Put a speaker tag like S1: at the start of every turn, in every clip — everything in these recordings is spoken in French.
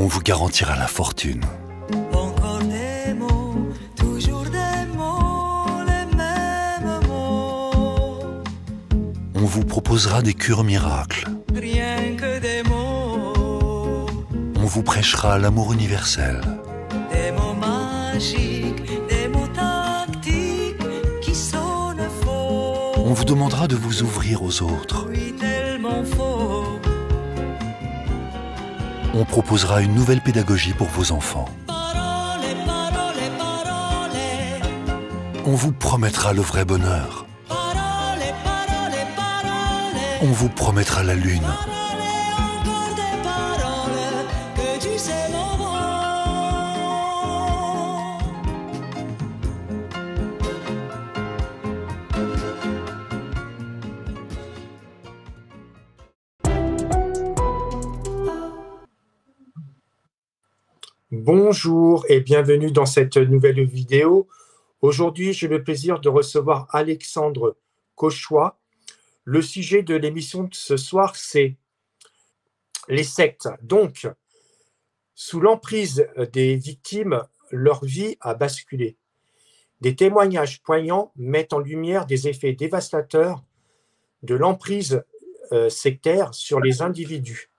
S1: On vous garantira la fortune.
S2: Encore des mots, toujours des mots, les mêmes mots.
S1: On vous proposera des cures miracles.
S2: Rien que des mots.
S1: On vous prêchera l'amour universel.
S2: Des mots magiques, des mots tactiques qui sonnent faux.
S1: On vous demandera de vous ouvrir aux autres.
S2: Oui, tellement faux.
S1: On proposera une nouvelle pédagogie pour vos enfants.
S2: Parole, parole, parole.
S1: On vous promettra le vrai bonheur.
S2: Parole, parole, parole.
S1: On vous promettra la lune.
S2: Parole, encore des paroles que tu sais mon mot.
S3: Bonjour et bienvenue dans cette nouvelle vidéo. Aujourd'hui, j'ai le plaisir de recevoir Alexandre Cauchois. Le sujet de l'émission de ce soir, c'est les sectes. Donc, sous l'emprise des victimes, leur vie a basculé. Des témoignages poignants mettent en lumière des effets dévastateurs de l'emprise sectaire sur les individus.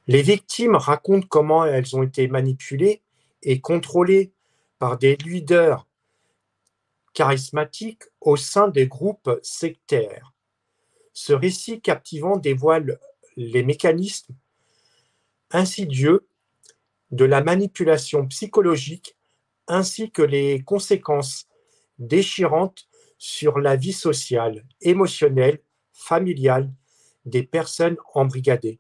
S3: Les victimes racontent comment elles ont été manipulées et contrôlées par des leaders charismatiques au sein des groupes sectaires. Ce récit captivant dévoile les mécanismes insidieux de la manipulation psychologique ainsi que les conséquences déchirantes sur la vie sociale, émotionnelle, familiale des personnes embrigadées.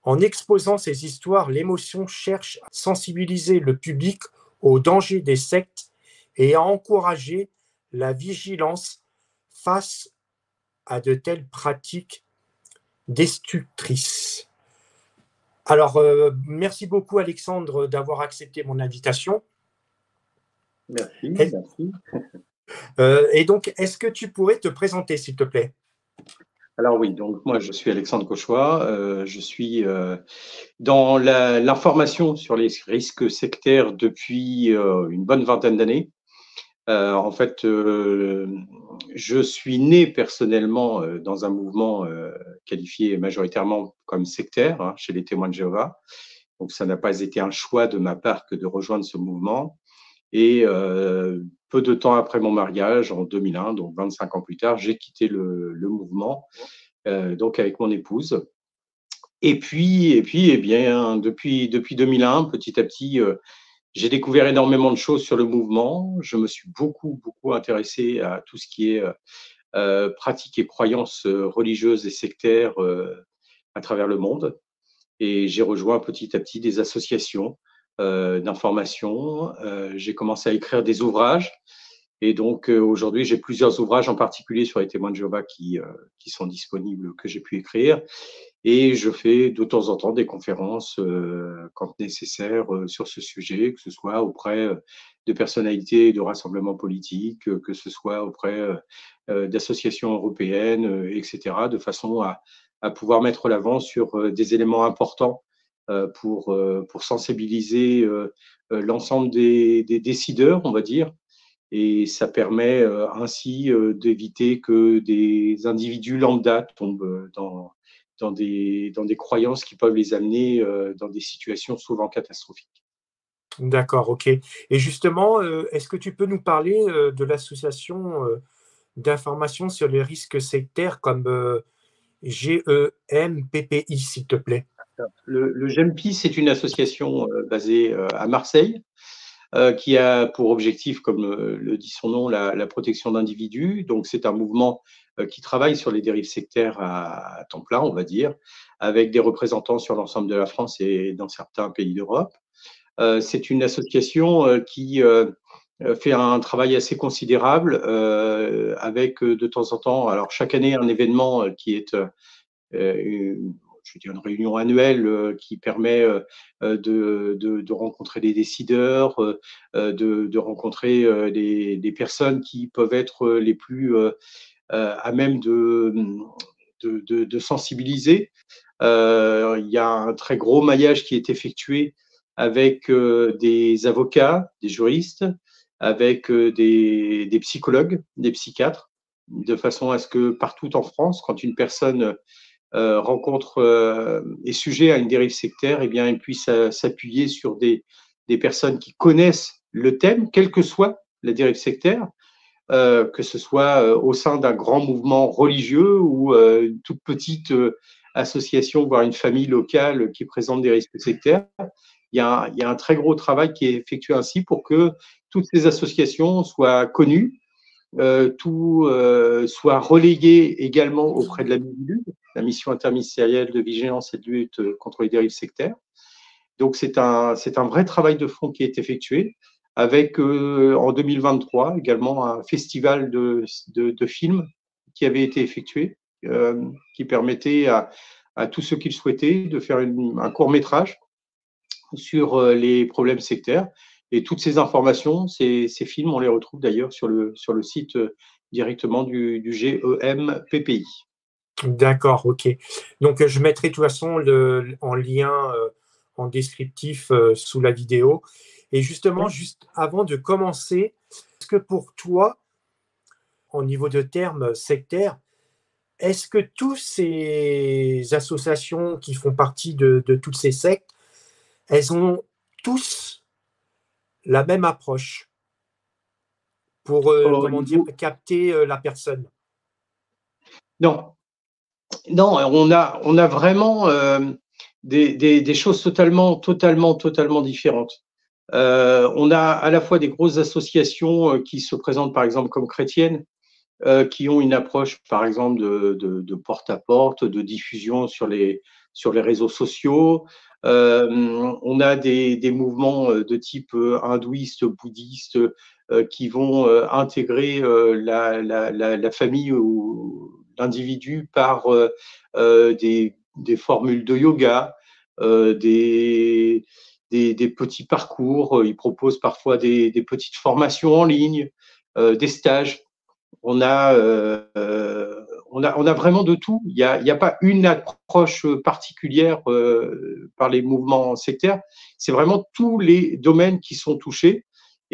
S3: En exposant ces histoires, l'émotion cherche à sensibiliser le public aux dangers des sectes et à encourager la vigilance face à de telles pratiques destructrices. Alors, merci beaucoup Alexandre d'avoir accepté mon invitation.
S4: Merci,
S3: Et,
S4: merci.
S3: Et donc, est-ce que tu pourrais te présenter, s'il te plaît?
S4: Alors oui, donc moi je suis Alexandre Cauchois, je suis dans l'information sur les risques sectaires depuis une bonne vingtaine d'années. En fait, je suis né personnellement dans un mouvement qualifié majoritairement comme sectaire, hein, chez les Témoins de Jéhovah. Donc ça n'a pas été un choix de ma part que de rejoindre ce mouvement. Et peu de temps après mon mariage, en 2001, donc 25 ans plus tard, j'ai quitté le mouvement, donc avec mon épouse. Et puis, eh bien, depuis 2001, petit à petit, j'ai découvert énormément de choses sur le mouvement. Je me suis beaucoup intéressé à tout ce qui est pratiques et croyances religieuses et sectaires à travers le monde. Et j'ai rejoint petit à petit des associations d'information. J'ai commencé à écrire des ouvrages. Et donc, aujourd'hui, j'ai plusieurs ouvrages, en particulier sur les Témoins de Jéhovah, qui sont disponibles, que j'ai pu écrire. Et je fais de temps en temps des conférences, quand nécessaire, sur ce sujet, que ce soit auprès de personnalités de rassemblements politiques, que ce soit auprès d'associations européennes, etc., de façon à pouvoir mettre l'avant sur des éléments importants pour sensibiliser l'ensemble des décideurs, on va dire. Et ça permet ainsi d'éviter que des individus lambda tombent dans des croyances qui peuvent les amener dans des situations souvent catastrophiques.
S3: D'accord, ok. Et justement, est-ce que tu peux nous parler de l'association d'information sur les risques sectaires comme GEMPPI, s'il te plaît?
S4: Le GEMPI, c'est une association basée à Marseille, qui a pour objectif, comme le dit son nom, la protection d'individus. Donc, c'est un mouvement qui travaille sur les dérives sectaires à temps plein, on va dire, avec des représentants sur l'ensemble de la France et dans certains pays d'Europe. C'est une association qui fait un travail assez considérable avec de temps en temps, alors chaque année, un événement qui est je veux dire une réunion annuelle qui permet de rencontrer des décideurs, de rencontrer des personnes qui peuvent être les plus à même de sensibiliser Il y a un très gros maillage qui est effectué avec des avocats, des juristes, avec des psychologues, des psychiatres, de façon à ce que partout en France, quand une personne rencontre est sujet à une dérive sectaire, eh bien, elle puisse s'appuyer sur des personnes qui connaissent le thème, quelle que soit la dérive sectaire, que ce soit au sein d'un grand mouvement religieux ou une toute petite association, voire une famille locale qui présente des risques sectaires. Il y a un très gros travail qui est effectué ainsi pour que toutes ces associations soient connues, tout soit relayé également auprès de la MIVILUD, la mission interministérielle de vigilance et de lutte contre les dérives sectaires. Donc c'est un vrai travail de fond qui est effectué avec en 2023 également un festival de films qui avait été effectué, qui permettait à tous ceux qui le souhaitaient de faire un court métrage sur les problèmes sectaires. Et toutes ces informations, ces films, on les retrouve d'ailleurs sur le site directement du GEM-PPI.
S3: D'accord, ok. Donc, je mettrai de toute façon en lien, en descriptif sous la vidéo. Et justement, juste avant de commencer, est-ce que pour toi, au niveau de termes sectaires, est-ce que toutes ces associations qui font partie de toutes ces sectes, elles ont tous la même approche pour, comment dire, capter la personne?
S4: Non, non, on a vraiment des choses totalement différentes. On a à la fois des grosses associations qui se présentent par exemple comme chrétiennes, qui ont une approche par exemple de porte-à-porte, de diffusion sur les réseaux sociaux. On a des mouvements de type hindouiste, bouddhiste, qui vont intégrer la famille ou l'individu par des formules de yoga, des petits parcours. Ils proposent parfois des petites formations en ligne, des stages. On a vraiment de tout. Il y a pas une approche particulière par les mouvements sectaires. C'est vraiment tous les domaines qui sont touchés.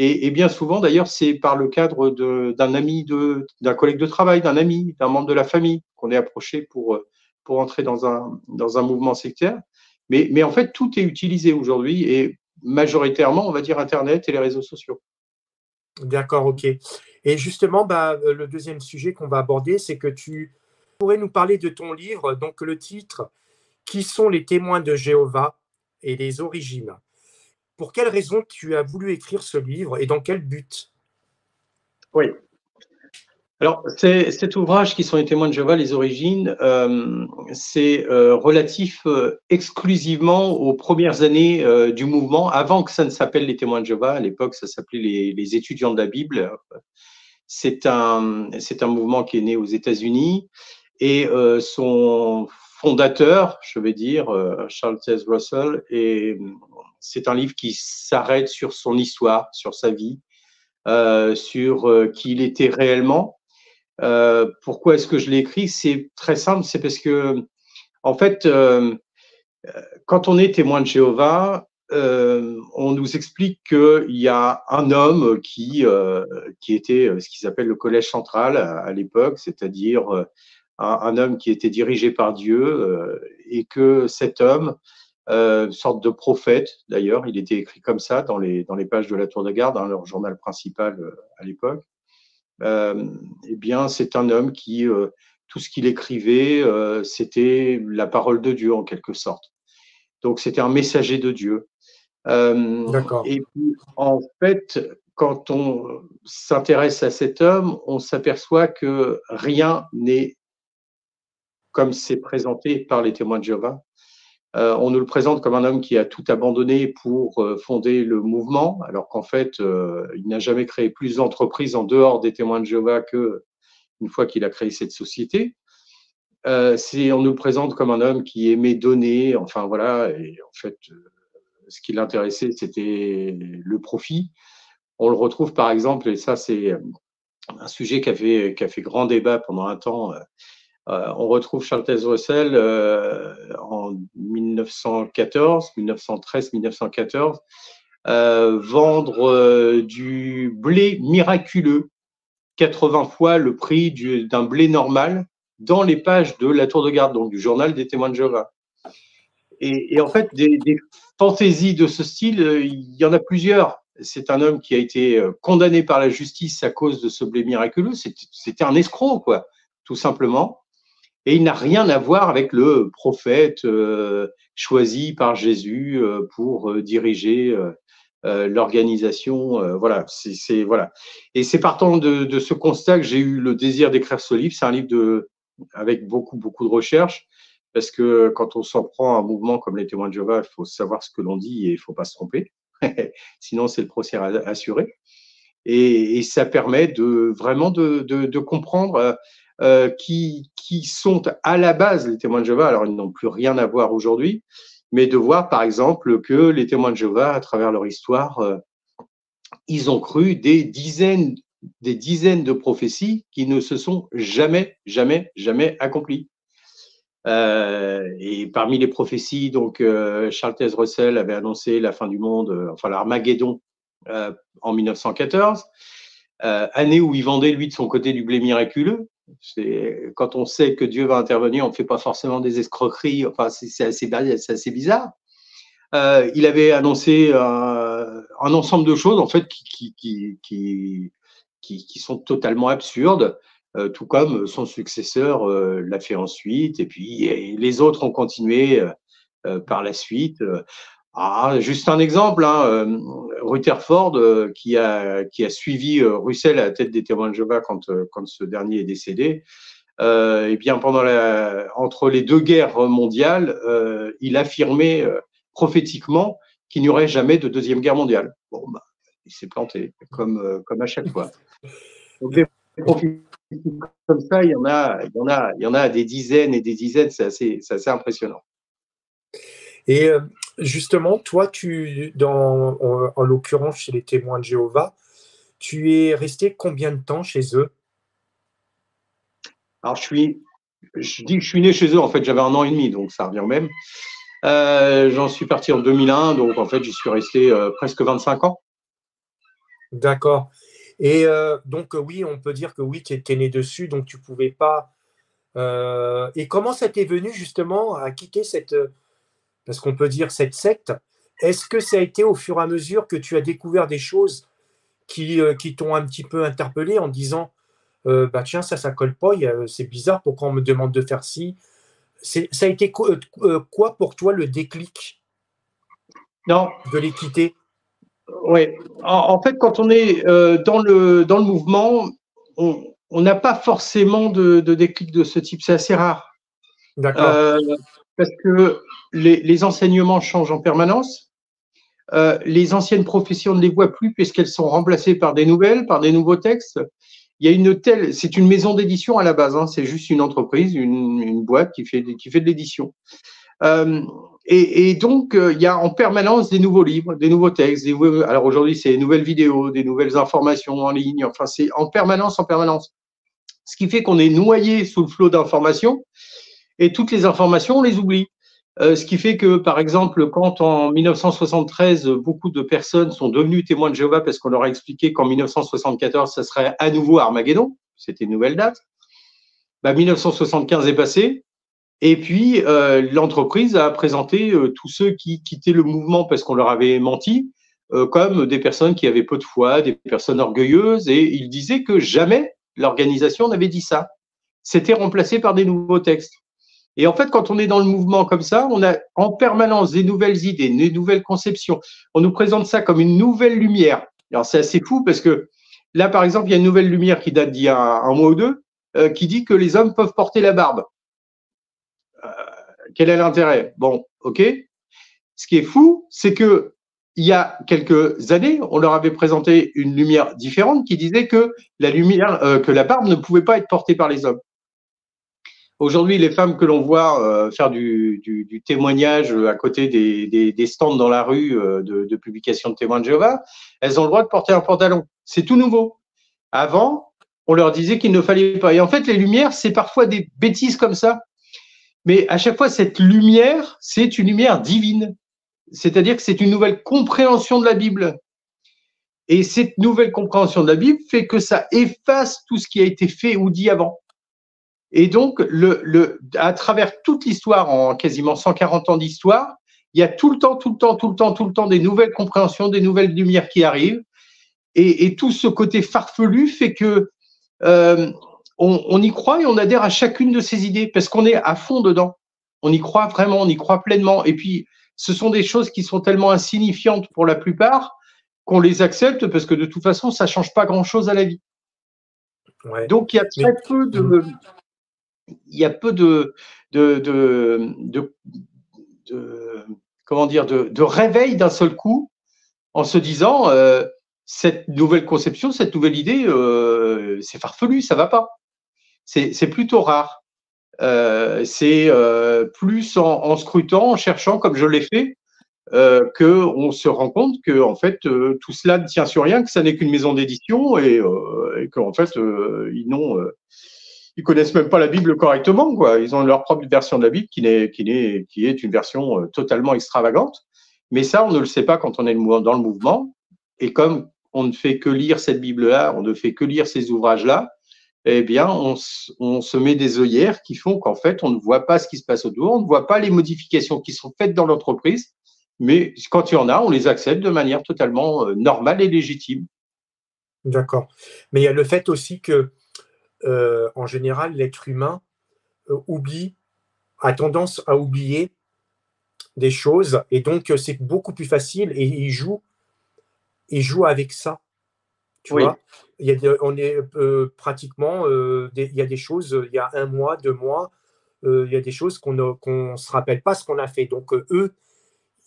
S4: Et bien souvent, d'ailleurs, c'est par le cadre d'un ami, d'un collègue de travail, d'un ami, d'un membre de la famille qu'on est approché pour entrer dans un mouvement sectaire. Mais en fait, tout est utilisé aujourd'hui et majoritairement, on va dire, Internet et les réseaux sociaux.
S3: D'accord, ok. Et justement, le deuxième sujet qu'on va aborder, c'est que tu pourrais nous parler de ton livre, donc le titre, Qui sont les témoins de Jéhovah et les origines? Pour quelle raison tu as voulu écrire ce livre et dans quel but?
S4: Oui. Alors, cet ouvrage qui sont les témoins de Jéhovah, les origines, c'est relatif exclusivement aux premières années du mouvement, avant que ça ne s'appelle les témoins de Jéhovah. À l'époque, ça s'appelait les étudiants de la Bible. C'est un mouvement qui est né aux États-Unis et son fondateur, je vais dire, Charles Taze Russell, c'est un livre qui s'arrête sur son histoire, sur sa vie, sur qui il était réellement. Pourquoi est-ce que je l'ai écrit? C'est très simple, c'est parce que, en fait, quand on est témoin de Jéhovah, on nous explique qu'il y a un homme qui était ce qu'ils appellent le collège central à l'époque, c'est-à-dire un homme qui était dirigé par Dieu et que cet homme, sorte de prophète d'ailleurs, il était écrit comme ça dans les pages de la Tour de Garde, dans leur journal principal à l'époque. Eh bien, c'est un homme qui, tout ce qu'il écrivait, c'était la parole de Dieu en quelque sorte. Donc, c'était un messager de Dieu.
S3: D'accord.
S4: Et puis, en fait, quand on s'intéresse à cet homme, on s'aperçoit que rien n'est comme c'est présenté par les témoins de Jéhovah. On nous le présente comme un homme qui a tout abandonné pour fonder le mouvement, alors qu'en fait, il n'a jamais créé plus d'entreprises en dehors des témoins de Jéhovah qu'une fois qu'il a créé cette société. On nous le présente comme un homme qui aimait donner, enfin voilà, et en fait, ce qui l'intéressait, c'était le profit. On le retrouve par exemple, et ça c'est un sujet qui a fait grand débat pendant un temps, On retrouve Charles Taze Russell en 1914, 1913, 1914, vendre du blé miraculeux, 80 fois le prix d'un blé normal, dans les pages de la Tour de Garde, donc du journal des Témoins de Jéhovah. Et en fait, des fantaisies de ce style, il y en a plusieurs. C'est un homme qui a été condamné par la justice à cause de ce blé miraculeux. C'était un escroc, quoi, tout simplement. Et il n'a rien à voir avec le prophète choisi par Jésus pour diriger l'organisation. Voilà, voilà. Et c'est partant de ce constat que j'ai eu le désir d'écrire ce livre. C'est un livre avec beaucoup de recherches. Parce que quand on s'en prend à un mouvement comme les Témoins de Jéhovah, il faut savoir ce que l'on dit et il ne faut pas se tromper. Sinon, c'est le procès assuré. Et ça permet vraiment de comprendre qui sont à la base les Témoins de Jéhovah. Alors, ils n'ont plus rien à voir aujourd'hui, mais de voir, par exemple, que les Témoins de Jéhovah, à travers leur histoire, ils ont cru des dizaines de prophéties qui ne se sont jamais accomplies. Et parmi les prophéties, donc Charles Taze Russell avait annoncé la fin du monde, enfin l'Armageddon en 1914, année où il vendait lui de son côté du blé miraculeux. Quand on sait que Dieu va intervenir, on ne fait pas forcément des escroqueries. Enfin, c'est assez bizarre. Il avait annoncé un ensemble de choses en fait qui sont totalement absurdes. Tout comme son successeur l'a fait ensuite, et puis les autres ont continué par la suite. Juste un exemple, Rutherford qui a suivi Russell à la tête des Témoins de Jéhovah quand ce dernier est décédé. Et bien entre les deux guerres mondiales, il affirmait prophétiquement qu'il n'y aurait jamais de deuxième guerre mondiale. Bon, il s'est planté, comme à chaque fois. Donc, des prophéties comme ça, il y en a des dizaines et des dizaines, c'est assez impressionnant.
S3: Et justement, toi, en l'occurrence chez les Témoins de Jéhovah, tu es resté combien de temps chez eux?
S4: Alors, je dis que je suis né chez eux, en fait, j'avais 1 an et demi, donc ça revient au même. J'en suis parti en 2001, donc en fait, j'y suis resté presque 25 ans.
S3: D'accord. Et donc, oui, on peut dire que oui, tu étais né dessus, donc tu ne pouvais pas. Et comment ça t'est venu justement à quitter parce qu'on peut dire cette secte? Est-ce que ça a été au fur et à mesure que tu as découvert des choses qui t'ont un petit peu interpellé en disant tiens, ça colle pas, c'est bizarre, pourquoi on me demande de faire ci? Ça a été quoi pour toi le déclic de les quitter?
S4: Oui, en fait, quand on est dans le mouvement, on n'a pas forcément de déclic de ce type, c'est assez rare.
S3: D'accord.
S4: Parce que les enseignements changent en permanence. Les anciennes professions ne les voient plus puisqu'elles sont remplacées par des nouvelles, par des nouveaux textes. Il y a c'est une maison d'édition à la base, c'est juste une entreprise, une boîte qui fait de l'édition. Et donc, il y a en permanence des nouveaux livres, des nouveaux textes. Alors aujourd'hui, c'est des nouvelles vidéos, des nouvelles informations en ligne. Enfin, c'est en permanence. Ce qui fait qu'on est noyé sous le flot d'informations et toutes les informations, on les oublie. Ce qui fait que, par exemple, quand en 1973, beaucoup de personnes sont devenues témoins de Jéhovah parce qu'on leur a expliqué qu'en 1974, ça serait à nouveau Armageddon, c'était une nouvelle date, 1975 est passé. Et puis, l'entreprise a présenté tous ceux qui quittaient le mouvement parce qu'on leur avait menti, comme des personnes qui avaient peu de foi, des personnes orgueilleuses, et ils disaient que jamais l'organisation n'avait dit ça. C'était remplacé par des nouveaux textes. Et en fait, quand on est dans le mouvement comme ça, on a en permanence des nouvelles idées, des nouvelles conceptions. On nous présente ça comme une nouvelle lumière. Alors, c'est assez fou parce que là, par exemple, il y a une nouvelle lumière qui date d'il y a un mois ou deux, qui dit que les hommes peuvent porter la barbe. Quel est l'intérêt? Bon, ok. Ce qui est fou, c'est que il y a quelques années, on leur avait présenté une lumière différente qui disait que que la barbe ne pouvait pas être portée par les hommes. Aujourd'hui, les femmes que l'on voit faire du témoignage à côté des stands dans la rue de publication de Témoins de Jéhovah, elles ont le droit de porter un pantalon. C'est tout nouveau. Avant, on leur disait qu'il ne fallait pas. Et en fait, les lumières, c'est parfois des bêtises comme ça. Mais à chaque fois, cette lumière, c'est une lumière divine. C'est-à-dire que c'est une nouvelle compréhension de la Bible. Et cette nouvelle compréhension de la Bible fait que ça efface tout ce qui a été fait ou dit avant. Et donc, à travers toute l'histoire, en quasiment 140 ans d'histoire, il y a tout le temps des nouvelles compréhensions, des nouvelles lumières qui arrivent. Et tout ce côté farfelu fait que on y croit et on adhère à chacune de ces idées parce qu'on est à fond dedans. On y croit vraiment, on y croit pleinement. Et puis, ce sont des choses qui sont tellement insignifiantes pour la plupart qu'on les accepte parce que de toute façon, ça change pas grand-chose à la vie.
S3: Ouais.
S4: Donc, il y a très peu de, il y a peu de comment dire, de réveil d'un seul coup en se disant cette nouvelle conception, cette nouvelle idée, c'est farfelu, ça va pas. C'est plutôt rare. C'est plus en scrutant, en cherchant, comme je l'ai fait, qu'on se rend compte que en fait tout cela ne tient sur rien, que ça n'est qu'une maison d'édition et qu'en fait ils connaissent même pas la Bible correctement, quoi. Ils ont leur propre version de la Bible qui est une version totalement extravagante. Mais ça, on ne le sait pas quand on est dans le mouvement. Et comme on ne fait que lire cette Bible-là, on ne fait que lire ces ouvrages-là, eh bien, on se met des œillères qui font qu'en fait, on ne voit pas ce qui se passe autour, on ne voit pas les modifications qui sont faites dans l'entreprise. Mais quand il y en a, on les accepte de manière totalement normale et légitime.
S3: D'accord. Mais il y a le fait aussi que, en général, l'être humain a tendance à oublier des choses, et donc c'est beaucoup plus facile, et il joue avec ça. Tu
S4: Oui.
S3: vois, on est pratiquement, il y a des choses, il y a 1 mois, 2 mois, il y a des choses qu'on ne se rappelle pas ce qu'on a fait. Donc eux,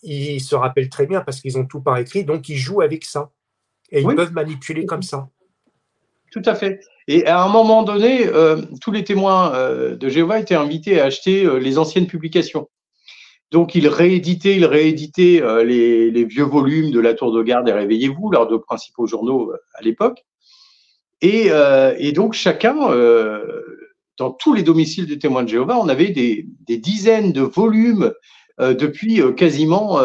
S3: ils se rappellent très bien parce qu'ils ont tout par écrit, donc ils jouent avec ça. Et ils
S4: Oui.
S3: peuvent manipuler comme ça.
S4: Tout à fait. Et à un moment donné, tous les témoins de Jéhovah étaient invités à acheter les anciennes publications. Donc, ils rééditaient les vieux volumes de La Tour de Garde et Réveillez-vous, leurs 2 principaux journaux à l'époque. Et donc, chacun, dans tous les domiciles des témoins de Jéhovah, on avait des dizaines de volumes depuis quasiment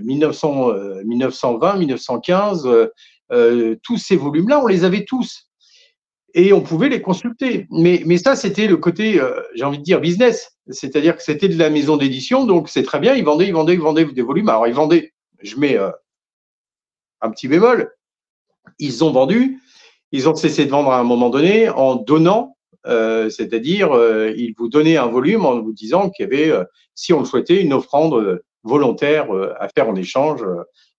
S4: 1920, 1915. Tous ces volumes-là, on les avait tous. Et on pouvait les consulter. Mais ça, c'était le côté, j'ai envie de dire, business. C'est-à-dire que c'était de la maison d'édition, donc c'est très bien, ils vendaient des volumes. Alors, ils vendaient, je mets un petit bémol, ils ont vendu, ils ont cessé de vendre à un moment donné en donnant, c'est-à-dire, ils vous donnaient un volume en vous disant qu'il y avait, si on le souhaitait, une offrande volontaire à faire en échange.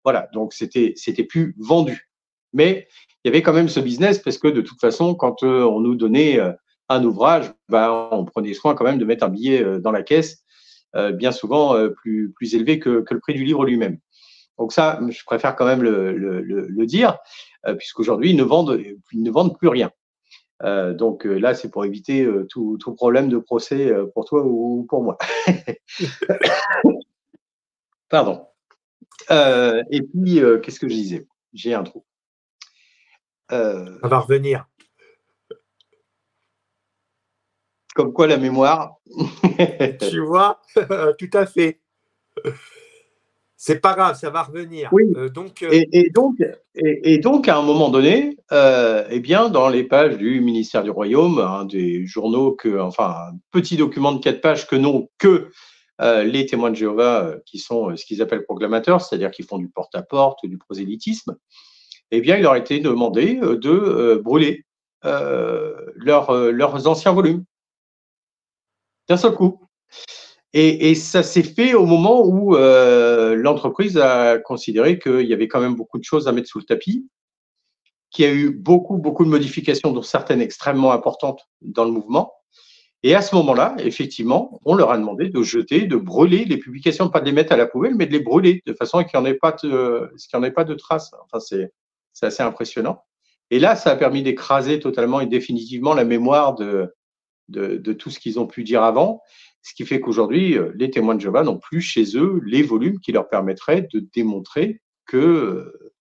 S4: Voilà, donc c'était plus vendu. Mais il y avait quand même ce business parce que de toute façon, quand on nous donnait un ouvrage, ben, on prenait soin quand même de mettre un billet dans la caisse, bien souvent plus élevé que le prix du livre lui-même. Donc ça, je préfère quand même le dire, puisqu'aujourd'hui, ils ne vendent plus rien. Donc là, c'est pour éviter tout problème de procès pour toi ou pour moi. Pardon. Et puis, qu'est-ce que je disais? J'ai un trou.
S3: Ça va revenir.
S4: Comme quoi la mémoire.
S3: Tu vois, tout à fait. C'est pas grave, ça va revenir.
S4: Oui.
S3: Donc,
S4: et donc, à un moment donné, eh bien, dans les pages du ministère du Royaume, un des journaux un petit document de 4 pages que n'ont que les témoins de Jéhovah, qui sont ce qu'ils appellent proclamateurs, c'est-à-dire qui font du porte-à-porte, du prosélytisme, eh bien, il leur a été demandé de brûler leurs anciens volumes d'un seul coup. Et ça s'est fait au moment où l'entreprise a considéré qu'il y avait quand même beaucoup de choses à mettre sous le tapis, qu'il y a eu beaucoup de modifications, dont certaines extrêmement importantes dans le mouvement. Et à ce moment-là, effectivement, on leur a demandé de jeter, de brûler les publications, pas de les mettre à la poubelle, mais de les brûler, de façon à qu'il n'y en ait pas de traces. Enfin, c'est assez impressionnant. Et là, ça a permis d'écraser totalement et définitivement la mémoire de tout ce qu'ils ont pu dire avant, ce qui fait qu'aujourd'hui, les témoins de Jéhovah n'ont plus chez eux les volumes qui leur permettraient de démontrer que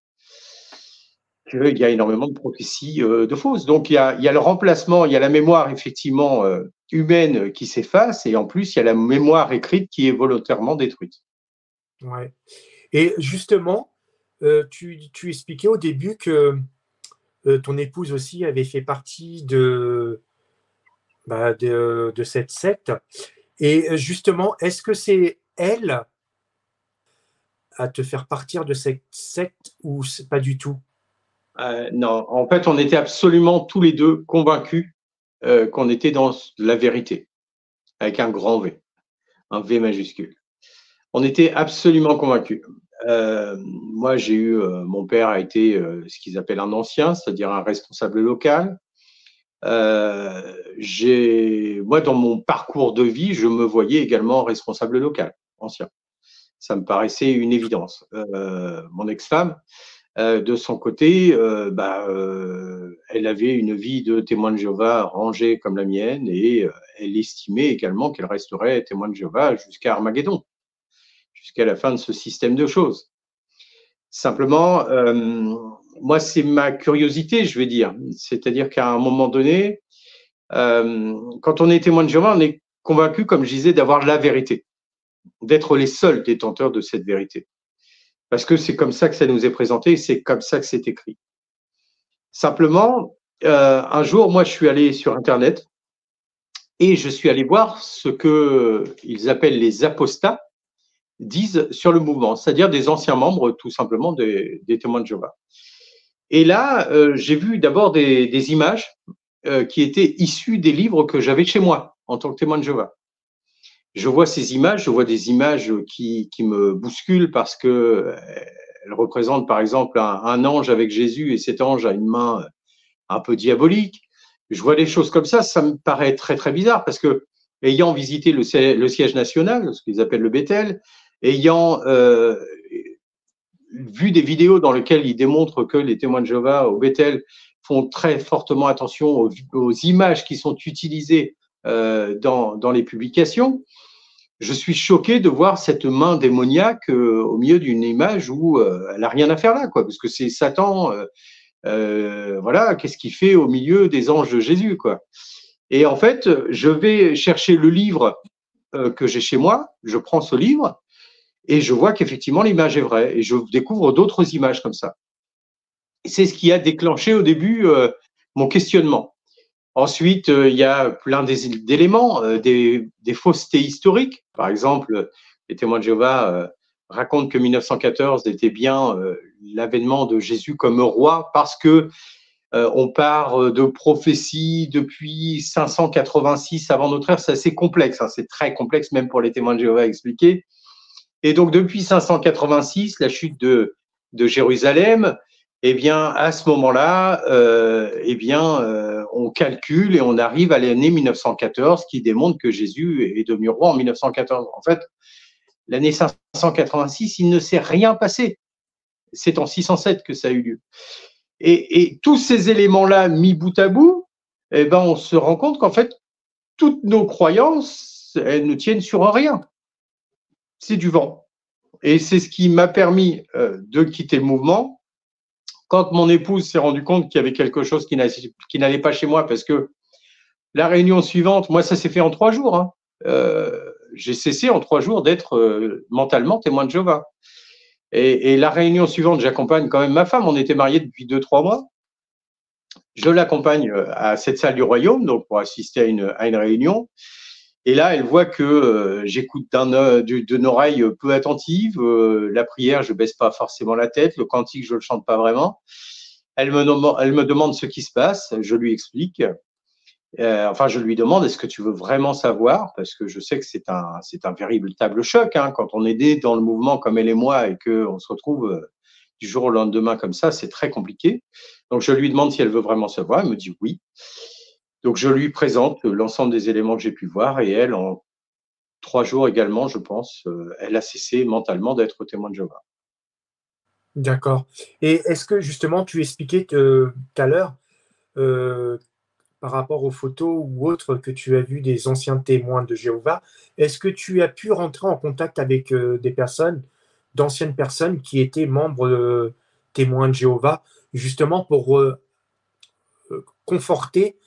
S4: qu'il y a énormément de prophéties de fausses. Donc, il y a le remplacement, il y a la mémoire effectivement humaine qui s'efface, et en plus, il y a la mémoire écrite qui est volontairement détruite.
S3: Ouais. Et justement, tu expliquais au début que ton épouse aussi avait fait partie de cette secte. Et justement, est-ce que c'est elle à te faire partir de cette secte ou pas du tout?
S4: Non, en fait, on était absolument tous les deux convaincus qu'on était dans la vérité, avec un grand V, un V majuscule. On était absolument convaincus. Moi, mon père a été ce qu'ils appellent un ancien, c'est-à-dire un responsable local. Moi, dans mon parcours de vie, je me voyais également responsable local, ancien. Ça me paraissait une évidence. Mon ex-femme, de son côté, elle avait une vie de témoin de Jéhovah rangée comme la mienne, et elle estimait également qu'elle resterait témoin de Jéhovah jusqu'à Armageddon, jusqu'à la fin de ce système de choses. Simplement, moi, c'est ma curiosité, je vais dire. C'est-à-dire qu'à un moment donné, quand on est témoin de Jéhovah, on est convaincu, comme je disais, d'avoir la vérité, d'être les seuls détenteurs de cette vérité. Parce que c'est comme ça que ça nous est présenté, et c'est comme ça que c'est écrit. Simplement, un jour, moi, je suis allé sur Internet et je suis allé voir ce qu'ils appellent les apostats disent sur le mouvement, c'est-à-dire des anciens membres, tout simplement, des témoins de Jéhovah. Et là, j'ai vu d'abord des images qui étaient issues des livres que j'avais chez moi en tant que témoin de Jéhovah. Je vois ces images, je vois des images qui me bousculent parce que elles représentent par exemple un ange avec Jésus, et cet ange a une main un peu diabolique. Je vois des choses comme ça me paraît très très bizarre, parce que ayant visité le siège national, ce qu'ils appellent le Bethel, ayant vu des vidéos dans lesquelles ils démontrent que les témoins de Jéhovah au Bethel font très fortement attention aux images qui sont utilisées dans les publications, je suis choqué de voir cette main démoniaque au milieu d'une image où elle n'a rien à faire là, quoi, parce que c'est Satan, voilà, qu'est-ce qu'il fait au milieu des anges de Jésus, quoi. Et en fait, je vais chercher le livre que j'ai chez moi, je prends ce livre et je vois qu'effectivement l'image est vraie, et je découvre d'autres images comme ça. Et c'est ce qui a déclenché au début mon questionnement. Ensuite, il y a plein d'éléments, des faussetés historiques. Par exemple, les témoins de Jéhovah racontent que 1914 était bien l'avènement de Jésus comme roi, parce que on part de prophéties depuis 586 avant notre ère. C'est assez complexe, hein, c'est très complexe même pour les témoins de Jéhovah à expliquer. Et donc, depuis 586, la chute de Jérusalem, eh bien, à ce moment-là, on calcule et on arrive à l'année 1914, qui démontre que Jésus est devenu roi en 1914. En fait, l'année 586, il ne s'est rien passé. C'est en 607 que ça a eu lieu. Et tous ces éléments-là mis bout à bout, eh ben, on se rend compte qu'en fait, toutes nos croyances, elles ne tiennent sur rien. C'est du vent. Et c'est ce qui m'a permis de quitter le mouvement. Quand mon épouse s'est rendue compte qu'il y avait quelque chose qui n'allait pas chez moi, parce que la réunion suivante, moi, ça s'est fait en 3 jours. Hein. J'ai cessé en 3 jours d'être mentalement témoin de Jéhovah. Et la réunion suivante, j'accompagne quand même ma femme. On était mariés depuis 2-3 mois. Je l'accompagne à cette salle du royaume, donc pour assister à une réunion. Et là, elle voit que j'écoute d'une oreille peu attentive. La prière, je baisse pas forcément la tête. Le cantique, je le chante pas vraiment. Elle me demande ce qui se passe. Je lui explique. Je lui demande, est-ce que tu veux vraiment savoir? Parce que je sais que c'est un véritable choc, hein, quand on est né dans le mouvement comme elle et moi, et qu'on se retrouve du jour au lendemain comme ça, c'est très compliqué. Donc, je lui demande si elle veut vraiment savoir. Elle me dit oui. Donc, je lui présente l'ensemble des éléments que j'ai pu voir, et elle, en 3 jours également, je pense, elle a cessé mentalement d'être témoin de Jéhovah.
S3: D'accord. Et est-ce que justement, tu expliquais tout à l'heure, par rapport aux photos ou autres que tu as vues des anciens témoins de Jéhovah, est-ce que tu as pu rentrer en contact avec d'anciennes personnes qui étaient membres témoins de Jéhovah, justement pour conforter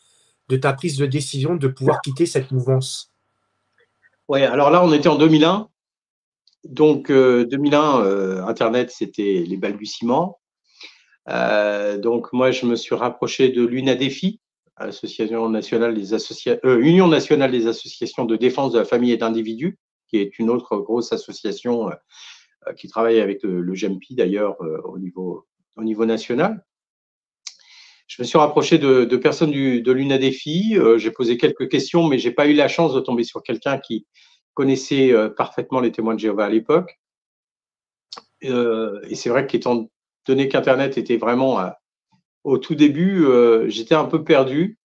S3: de ta prise de décision de pouvoir quitter cette mouvance?
S4: Ouais, alors là, on était en 2001. Donc, 2001, Internet, c'était les balbutiements. Donc, moi, je me suis rapproché de l'UNADEFI, Union nationale des associations de défense de la famille et d'individus, qui est une autre grosse association qui travaille avec le GEMPI d'ailleurs au niveau national. Je me suis rapproché de personnes de l'UNADEFI. J'ai posé quelques questions, mais j'ai pas eu la chance de tomber sur quelqu'un qui connaissait parfaitement les témoins de Jéhovah à l'époque. Et c'est vrai qu'étant donné qu'Internet était vraiment au tout début, j'étais un peu perdu.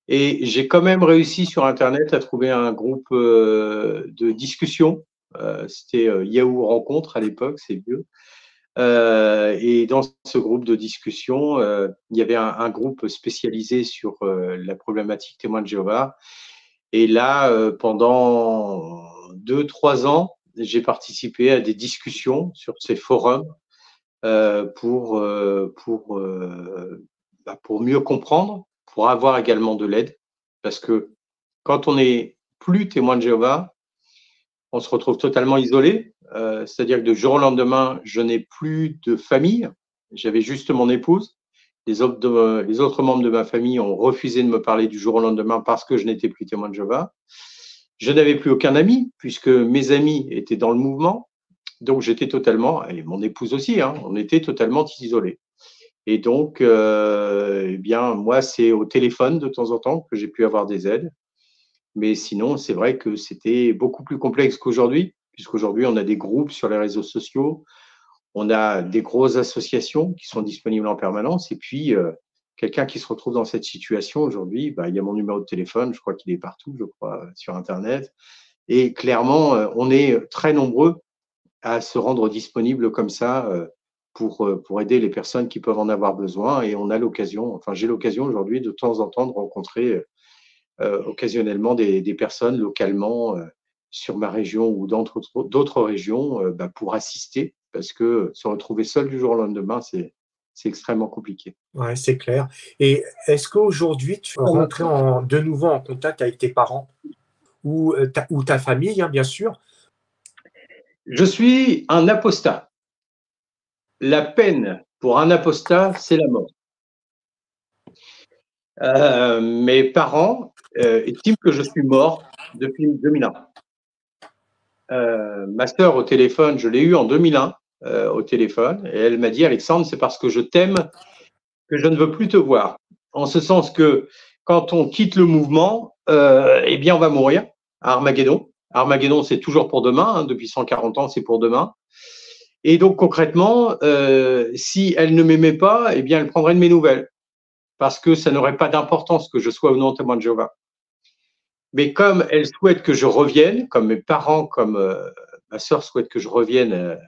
S4: Et j'ai quand même réussi sur Internet à trouver un groupe de discussion. C'était Yahoo Rencontre à l'époque, c'est vieux. Et dans ce groupe de discussion, il y avait un groupe spécialisé sur la problématique témoins de Jéhovah. Et là, pendant 2-3 ans, j'ai participé à des discussions sur ces forums pour mieux comprendre, pour avoir également de l'aide. Parce que quand on n'est plus témoin de Jéhovah, on se retrouve totalement isolé. C'est-à-dire que de jour au lendemain, je n'ai plus de famille. J'avais juste mon épouse. Les autres membres de ma famille ont refusé de me parler du jour au lendemain parce que je n'étais plus témoin de Jéhovah. Je n'avais plus aucun ami puisque mes amis étaient dans le mouvement. Donc, j'étais totalement, et mon épouse aussi, hein, on était totalement isolés. Et donc, eh bien, moi, c'est au téléphone de temps en temps que j'ai pu avoir des aides. Mais sinon, c'est vrai que c'était beaucoup plus complexe qu'aujourd'hui, puisqu'aujourd'hui, on a des groupes sur les réseaux sociaux, on a des grosses associations qui sont disponibles en permanence. Et puis, quelqu'un qui se retrouve dans cette situation aujourd'hui, bah, il y a mon numéro de téléphone, je crois qu'il est partout, je crois, sur Internet. Et clairement, on est très nombreux à se rendre disponible comme ça pour aider les personnes qui peuvent en avoir besoin. Et on a l'occasion, enfin j'ai l'occasion aujourd'hui de temps en temps de rencontrer occasionnellement des personnes localement sur ma région ou dans d'autres régions pour assister, parce que se retrouver seul du jour au lendemain, c'est extrêmement compliqué.
S3: Ouais, c'est clair. Et est-ce qu'aujourd'hui, tu es rentré de nouveau en contact avec tes parents ou ta famille, hein, bien sûr?
S4: Je suis un apostat. La peine pour un apostat, c'est la mort. Mes parents estiment que je suis mort depuis 2001. Ma sœur au téléphone, je l'ai eue en 2001 au téléphone, et elle m'a dit: Alexandre, c'est parce que je t'aime que je ne veux plus te voir. En ce sens que quand on quitte le mouvement, eh bien on va mourir à Armageddon. Armageddon, c'est toujours pour demain, hein, depuis 140 ans, c'est pour demain. Et donc concrètement, si elle ne m'aimait pas, eh bien elle prendrait de mes nouvelles, parce que ça n'aurait pas d'importance que je sois ou non témoin de Jéhovah. Mais comme elle souhaite que je revienne, comme mes parents, comme ma sœur souhaite que je revienne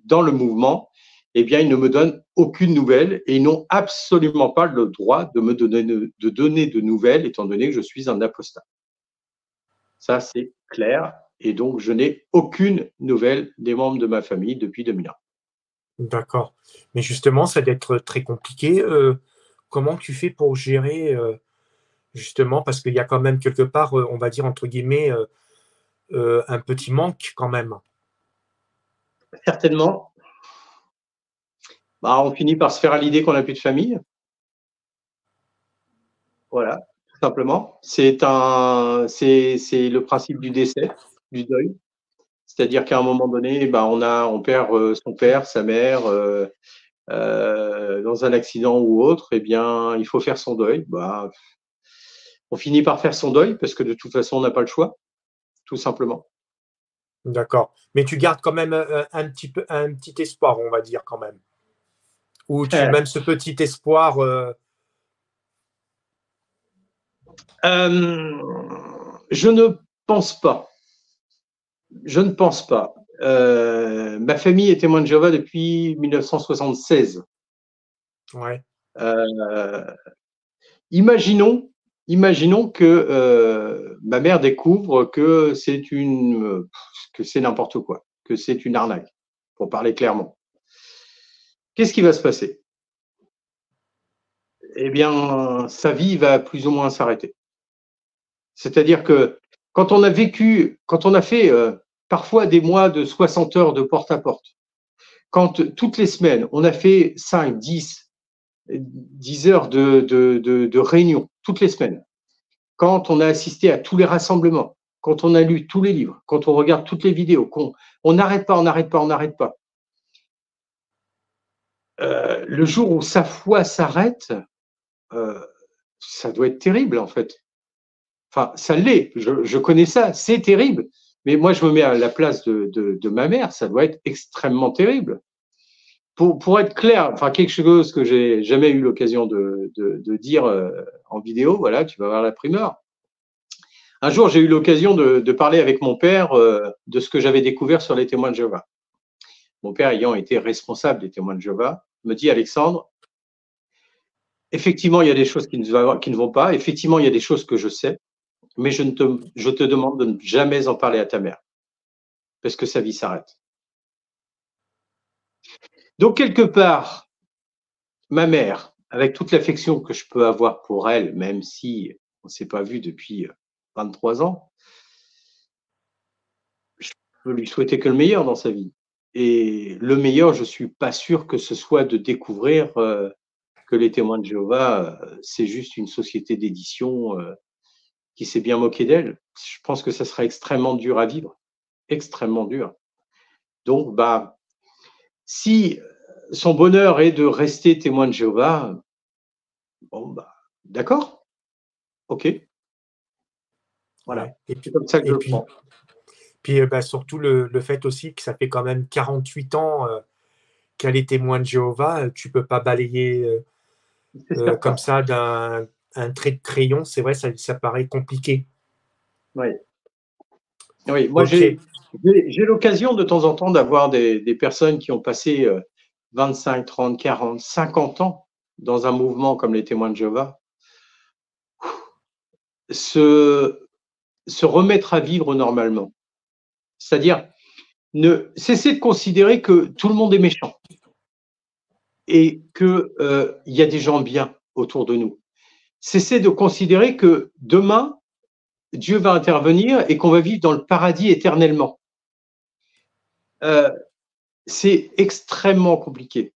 S4: dans le mouvement, eh bien, ils ne me donnent aucune nouvelle et ils n'ont absolument pas le droit de me donner de nouvelles, étant donné que je suis un apostat. Ça, c'est clair. Et donc, je n'ai aucune nouvelle des membres de ma famille depuis 2001.
S3: D'accord. Mais justement, ça doit être très compliqué. Comment tu fais pour gérer, justement, parce qu'il y a quand même quelque part, on va dire entre guillemets, un petit manque quand même?
S4: Certainement, on finit par se faire à l'idée qu'on n'a plus de famille. Voilà, tout simplement. C'est le principe du décès, du deuil. C'est-à-dire qu'à un moment donné, on perd son père, sa mère dans un accident ou autre. Eh bien, il faut faire son deuil. On finit par faire son deuil parce que de toute façon, on n'a pas le choix, tout simplement.
S3: D'accord. Mais tu gardes quand même, un petit espoir, on va dire quand même? Ou même ce petit espoir,
S4: Je ne pense pas. Je ne pense pas. Ma famille est témoin de Jéhovah depuis 1976.
S3: ouais,
S4: Imaginons que ma mère découvre que c'est n'importe quoi, que c'est une arnaque, pour parler clairement. Qu'est-ce qui va se passer? eh bien, sa vie va plus ou moins s'arrêter. C'est-à-dire que quand on a fait parfois des mois de 60 heures de porte-à-porte, quand toutes les semaines, on a fait 5, 10 heures de réunion, toutes les semaines, quand on a assisté à tous les rassemblements, quand on a lu tous les livres, quand on regarde toutes les vidéos, on n'arrête pas, on n'arrête pas, on n'arrête pas. Le jour où sa foi s'arrête, ça doit être terrible en fait. Enfin, ça l'est, je connais ça, c'est terrible. Mais moi, je me mets à la place de ma mère, ça doit être extrêmement terrible. Pour être clair, enfin quelque chose que j'ai jamais eu l'occasion de dire en vidéo, voilà, tu vas avoir la primeur. Un jour, j'ai eu l'occasion de parler avec mon père de ce que j'avais découvert sur les témoins de Jéhovah. Mon père ayant été responsable des témoins de Jéhovah, me dit Alexandre, effectivement, il y a des choses qui ne vont pas, effectivement, il y a des choses que je sais, mais je te demande de ne jamais en parler à ta mère, parce que sa vie s'arrête. Donc, quelque part, ma mère, avec toute l'affection que je peux avoir pour elle, même si on ne s'est pas vu depuis 23 ans, je peux lui souhaiter que le meilleur dans sa vie. Et le meilleur, je ne suis pas sûr que ce soit de découvrir que les témoins de Jéhovah, c'est juste une société d'édition qui s'est bien moquée d'elle. Je pense que ça sera extrêmement dur à vivre, extrêmement dur. Donc, bah, si son bonheur est de rester témoin de Jéhovah, bon, bah, d'accord, ok. Voilà,
S3: Ouais. Et
S4: c'est comme ça que je le prends.
S3: puis surtout le fait aussi que ça fait quand même 48 ans qu'elle est témoin de Jéhovah, tu peux pas balayer
S4: C'est certain.
S3: comme ça d'un trait de crayon, c'est vrai, ça paraît compliqué.
S4: Oui, oui. Moi,
S3: Ok.
S4: j'ai l'occasion de temps en temps d'avoir des personnes qui ont passé 25, 30, 40, 50 ans dans un mouvement comme les témoins de Jéhovah, se remettre à vivre normalement. C'est-à-dire, cesser de considérer que tout le monde est méchant et qu'il y a des gens bien autour de nous. Cesser de considérer que demain, Dieu va intervenir et qu'on va vivre dans le paradis éternellement. C'est extrêmement compliqué,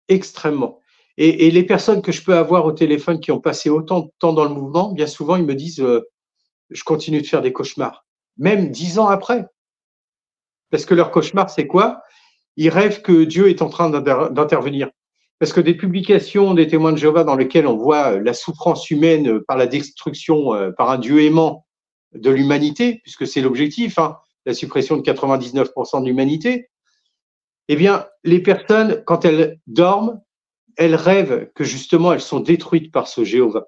S4: extrêmement. Et les personnes que je peux avoir au téléphone qui ont passé autant de temps dans le mouvement, bien souvent, ils me disent je continue de faire des cauchemars, même 10 ans après. Parce que leur cauchemar, c'est quoi? Ils rêvent que Dieu est en train d'intervenir. Parce que des publications des témoins de Jéhovah dans lesquelles on voit la souffrance humaine par la destruction, par un Dieu aimant de l'humanité, puisque c'est l'objectif, hein, la suppression de 99% de l'humanité, eh bien, les personnes, quand elles dorment, elles rêvent que justement elles sont détruites par ce Jéhovah.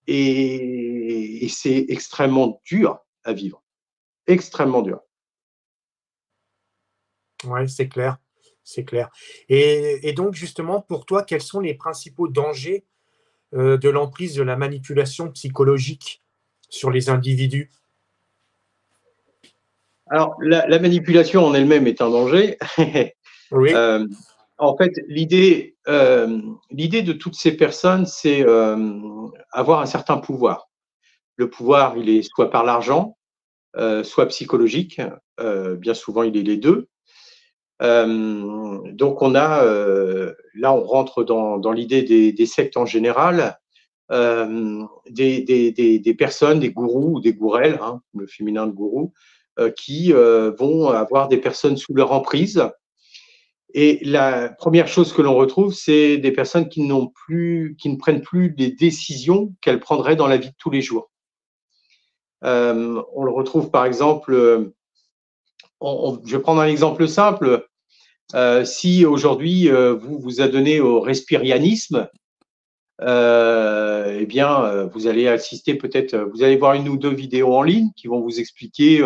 S4: Et c'est extrêmement dur à vivre, extrêmement dur.
S3: Ouais, c'est clair, c'est clair. Et donc justement, pour toi, quels sont les principaux dangers de l'emprise de la manipulation psychologique sur les individus?
S4: Alors, la manipulation en elle-même est un danger.
S3: Oui,
S4: En fait, l'idée de toutes ces personnes, c'est avoir un certain pouvoir. Le pouvoir, il est soit par l'argent, soit psychologique. Bien souvent, il est les deux. Donc, on a là, on rentre dans l'idée des sectes en général, des personnes, des gourous ou des gourelles, hein, le féminin de gourou, qui vont avoir des personnes sous leur emprise. Et la première chose que l'on retrouve, c'est des personnes qui ne prennent plus les décisions qu'elles prendraient dans la vie de tous les jours. On le retrouve par exemple, je vais prendre un exemple simple. Si aujourd'hui vous vous adonnez au respirianisme, eh bien, vous allez assister peut-être, vous allez voir une ou deux vidéos en ligne qui vont vous expliquer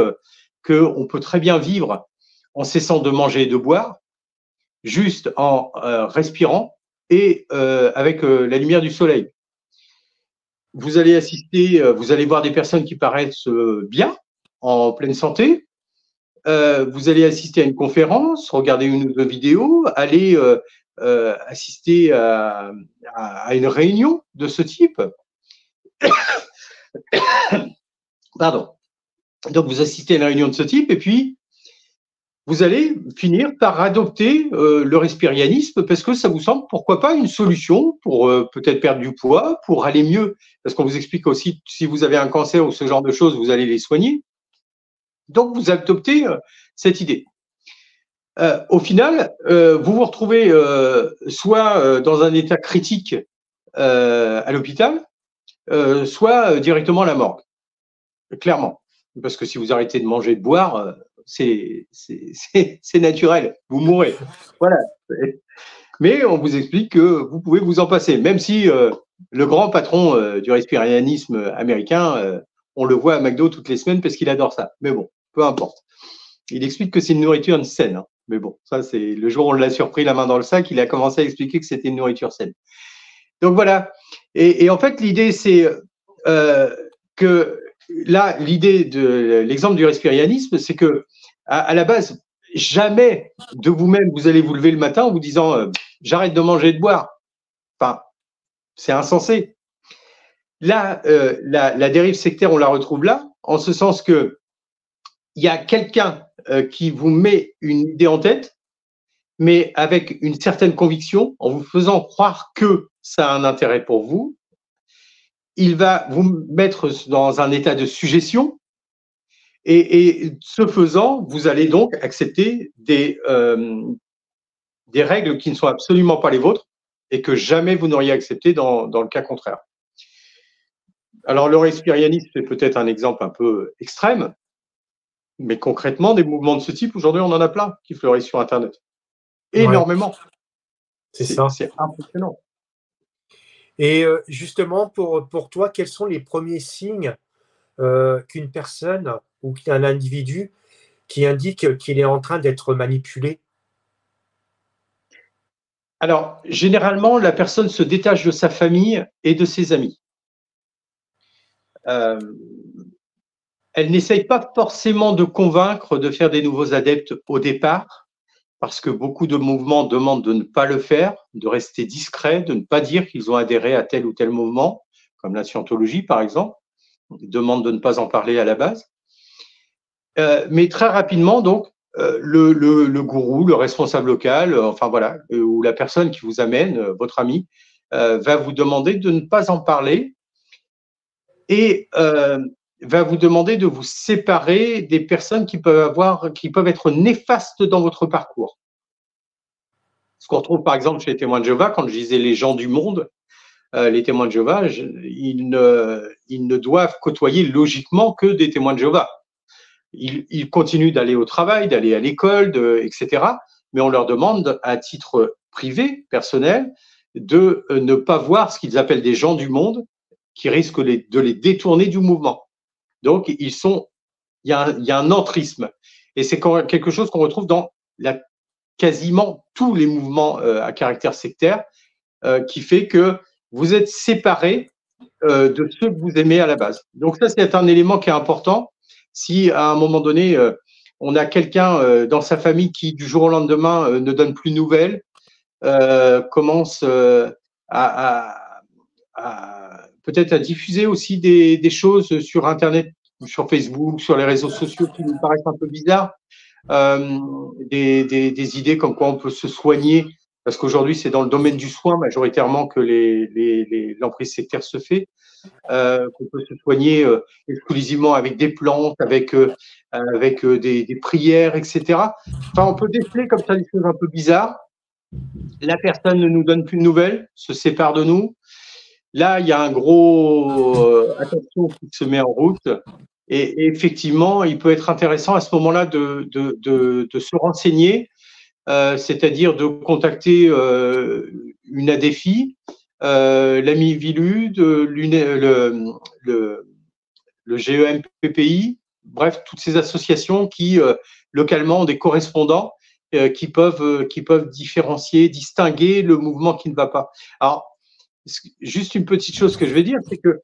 S4: qu'on peut très bien vivre en cessant de manger et de boire, juste en respirant et avec la lumière du soleil. Vous allez assister, vous allez voir des personnes qui paraissent bien, en pleine santé. Vous allez assister à une conférence, regarder une ou deux vidéos, aller assisté à une réunion de ce type. Pardon. Donc, vous assistez à une réunion de ce type et puis vous allez finir par adopter le respirianisme parce que ça vous semble, pourquoi pas, une solution pour peut-être perdre du poids, pour aller mieux. Parce qu'on vous explique aussi, si vous avez un cancer ou ce genre de choses, vous allez les soigner. Donc, vous adoptez cette idée. Au final, vous vous retrouvez soit dans un état critique à l'hôpital, soit directement à la morgue. Clairement. Parce que si vous arrêtez de manger et de boire, c'est naturel, vous mourrez. Voilà. Mais on vous explique que vous pouvez vous en passer, même si le grand patron du respirianisme américain, on le voit à McDo toutes les semaines parce qu'il adore ça. Mais bon, peu importe. Il explique que c'est une nourriture saine. Hein. Mais bon, ça, c'est le jour où on l'a surpris la main dans le sac, il a commencé à expliquer que c'était une nourriture saine. Donc voilà. Et en fait, l'idée, c'est que là, l'idée de l'exemple du respirianisme, c'est que à la base, jamais de vous-même vous allez vous lever le matin en vous disant j'arrête de manger et de boire. Enfin, c'est insensé. Là, la dérive sectaire, on la retrouve là, en ce sens que il y a quelqu'un qui vous met une idée en tête, mais avec une certaine conviction, en vous faisant croire que ça a un intérêt pour vous. Il va vous mettre dans un état de suggestion et ce faisant, vous allez donc accepter des règles qui ne sont absolument pas les vôtres et que jamais vous n'auriez accepté dans le cas contraire. Alors, le respirianisme, c'est peut-être un exemple un peu extrême, mais concrètement, des mouvements de ce type, aujourd'hui, on en a plein qui fleurissent sur Internet. Énormément. Ouais.
S3: C'est ça.
S4: C'est impressionnant.
S3: Et justement, pour toi, quels sont les premiers signes qu'une personne ou qu'un individu qui indique qu'il est en train d'être manipulé?
S4: Alors, généralement, la personne se détache de sa famille et de ses amis. Elle n'essaye pas forcément de convaincre de faire des nouveaux adeptes au départ, parce que beaucoup de mouvements demandent de ne pas le faire, de rester discret, de ne pas dire qu'ils ont adhéré à tel ou tel mouvement, comme la scientologie par exemple, demande de ne pas en parler à la base. Mais très rapidement, donc, le gourou, le responsable local, enfin voilà, ou la personne qui vous amène, votre ami, va vous demander de ne pas en parler et va vous demander de vous séparer des personnes qui peuvent être néfastes dans votre parcours. Ce qu'on retrouve par exemple chez les témoins de Jéhovah, quand je disais les gens du monde, les témoins de Jéhovah, ils ne doivent côtoyer logiquement que des témoins de Jéhovah. Ils continuent d'aller au travail, d'aller à l'école, etc. Mais on leur demande à titre privé, personnel, de ne pas voir ce qu'ils appellent des gens du monde qui risquent de les détourner du mouvement. Donc, il y a un entrisme. Et c'est quelque chose qu'on retrouve dans quasiment tous les mouvements à caractère sectaire, qui fait que vous êtes séparés de ceux que vous aimez à la base. Donc ça, c'est un élément qui est important. Si à un moment donné, on a quelqu'un dans sa famille qui, du jour au lendemain, ne donne plus de nouvelles, commence peut-être à diffuser aussi des choses sur Internet, sur Facebook, sur les réseaux sociaux qui nous paraissent un peu bizarres, des idées comme quoi on peut se soigner, parce qu'aujourd'hui c'est dans le domaine du soin majoritairement que l'emprise sectaire se fait, qu'on peut se soigner exclusivement avec des plantes, avec des prières, etc. Enfin, on peut déceler comme ça des choses un peu bizarres. La personne ne nous donne plus de nouvelles, se sépare de nous. Là, il y a un gros attention qui se met en route. Et effectivement, il peut être intéressant à ce moment-là de se renseigner, c'est-à-dire de contacter une ADFI, l'AMI Vilu, le GEMPPI, bref, toutes ces associations qui, localement, ont des correspondants qui peuvent différencier, distinguer le mouvement qui ne va pas. Alors, juste une petite chose que je vais dire, c'est que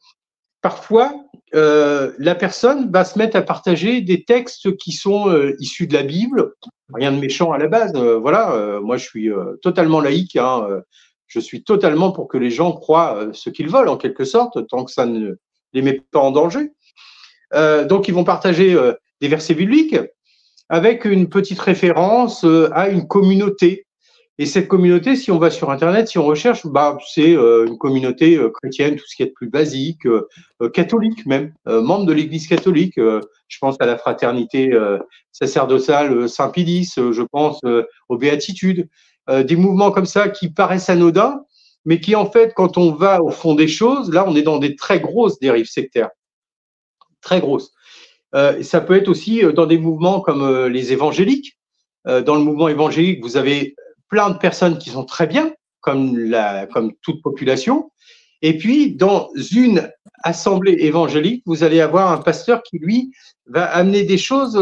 S4: parfois, la personne va se mettre à partager des textes qui sont issus de la Bible. Rien de méchant à la base. Voilà, moi, je suis totalement laïque. Hein, je suis totalement pour que les gens croient ce qu'ils veulent, en quelque sorte, tant que ça ne les met pas en danger. Donc, ils vont partager des versets bibliques avec une petite référence à une communauté. Et cette communauté, si on va sur Internet, si on recherche, bah, c'est une communauté chrétienne, tout ce qui est de plus basique, catholique même, membre de l'Église catholique. Je pense à la fraternité sacerdotale Saint-Pédis, je pense aux béatitudes, des mouvements comme ça qui paraissent anodins, mais qui en fait, quand on va au fond des choses, là, on est dans des très grosses dérives sectaires, très grosses. Ça peut être aussi dans des mouvements comme les évangéliques. Dans le mouvement évangélique, vous avez plein de personnes qui sont très bien, comme toute population. Et puis, dans une assemblée évangélique, vous allez avoir un pasteur qui, lui, va amener des choses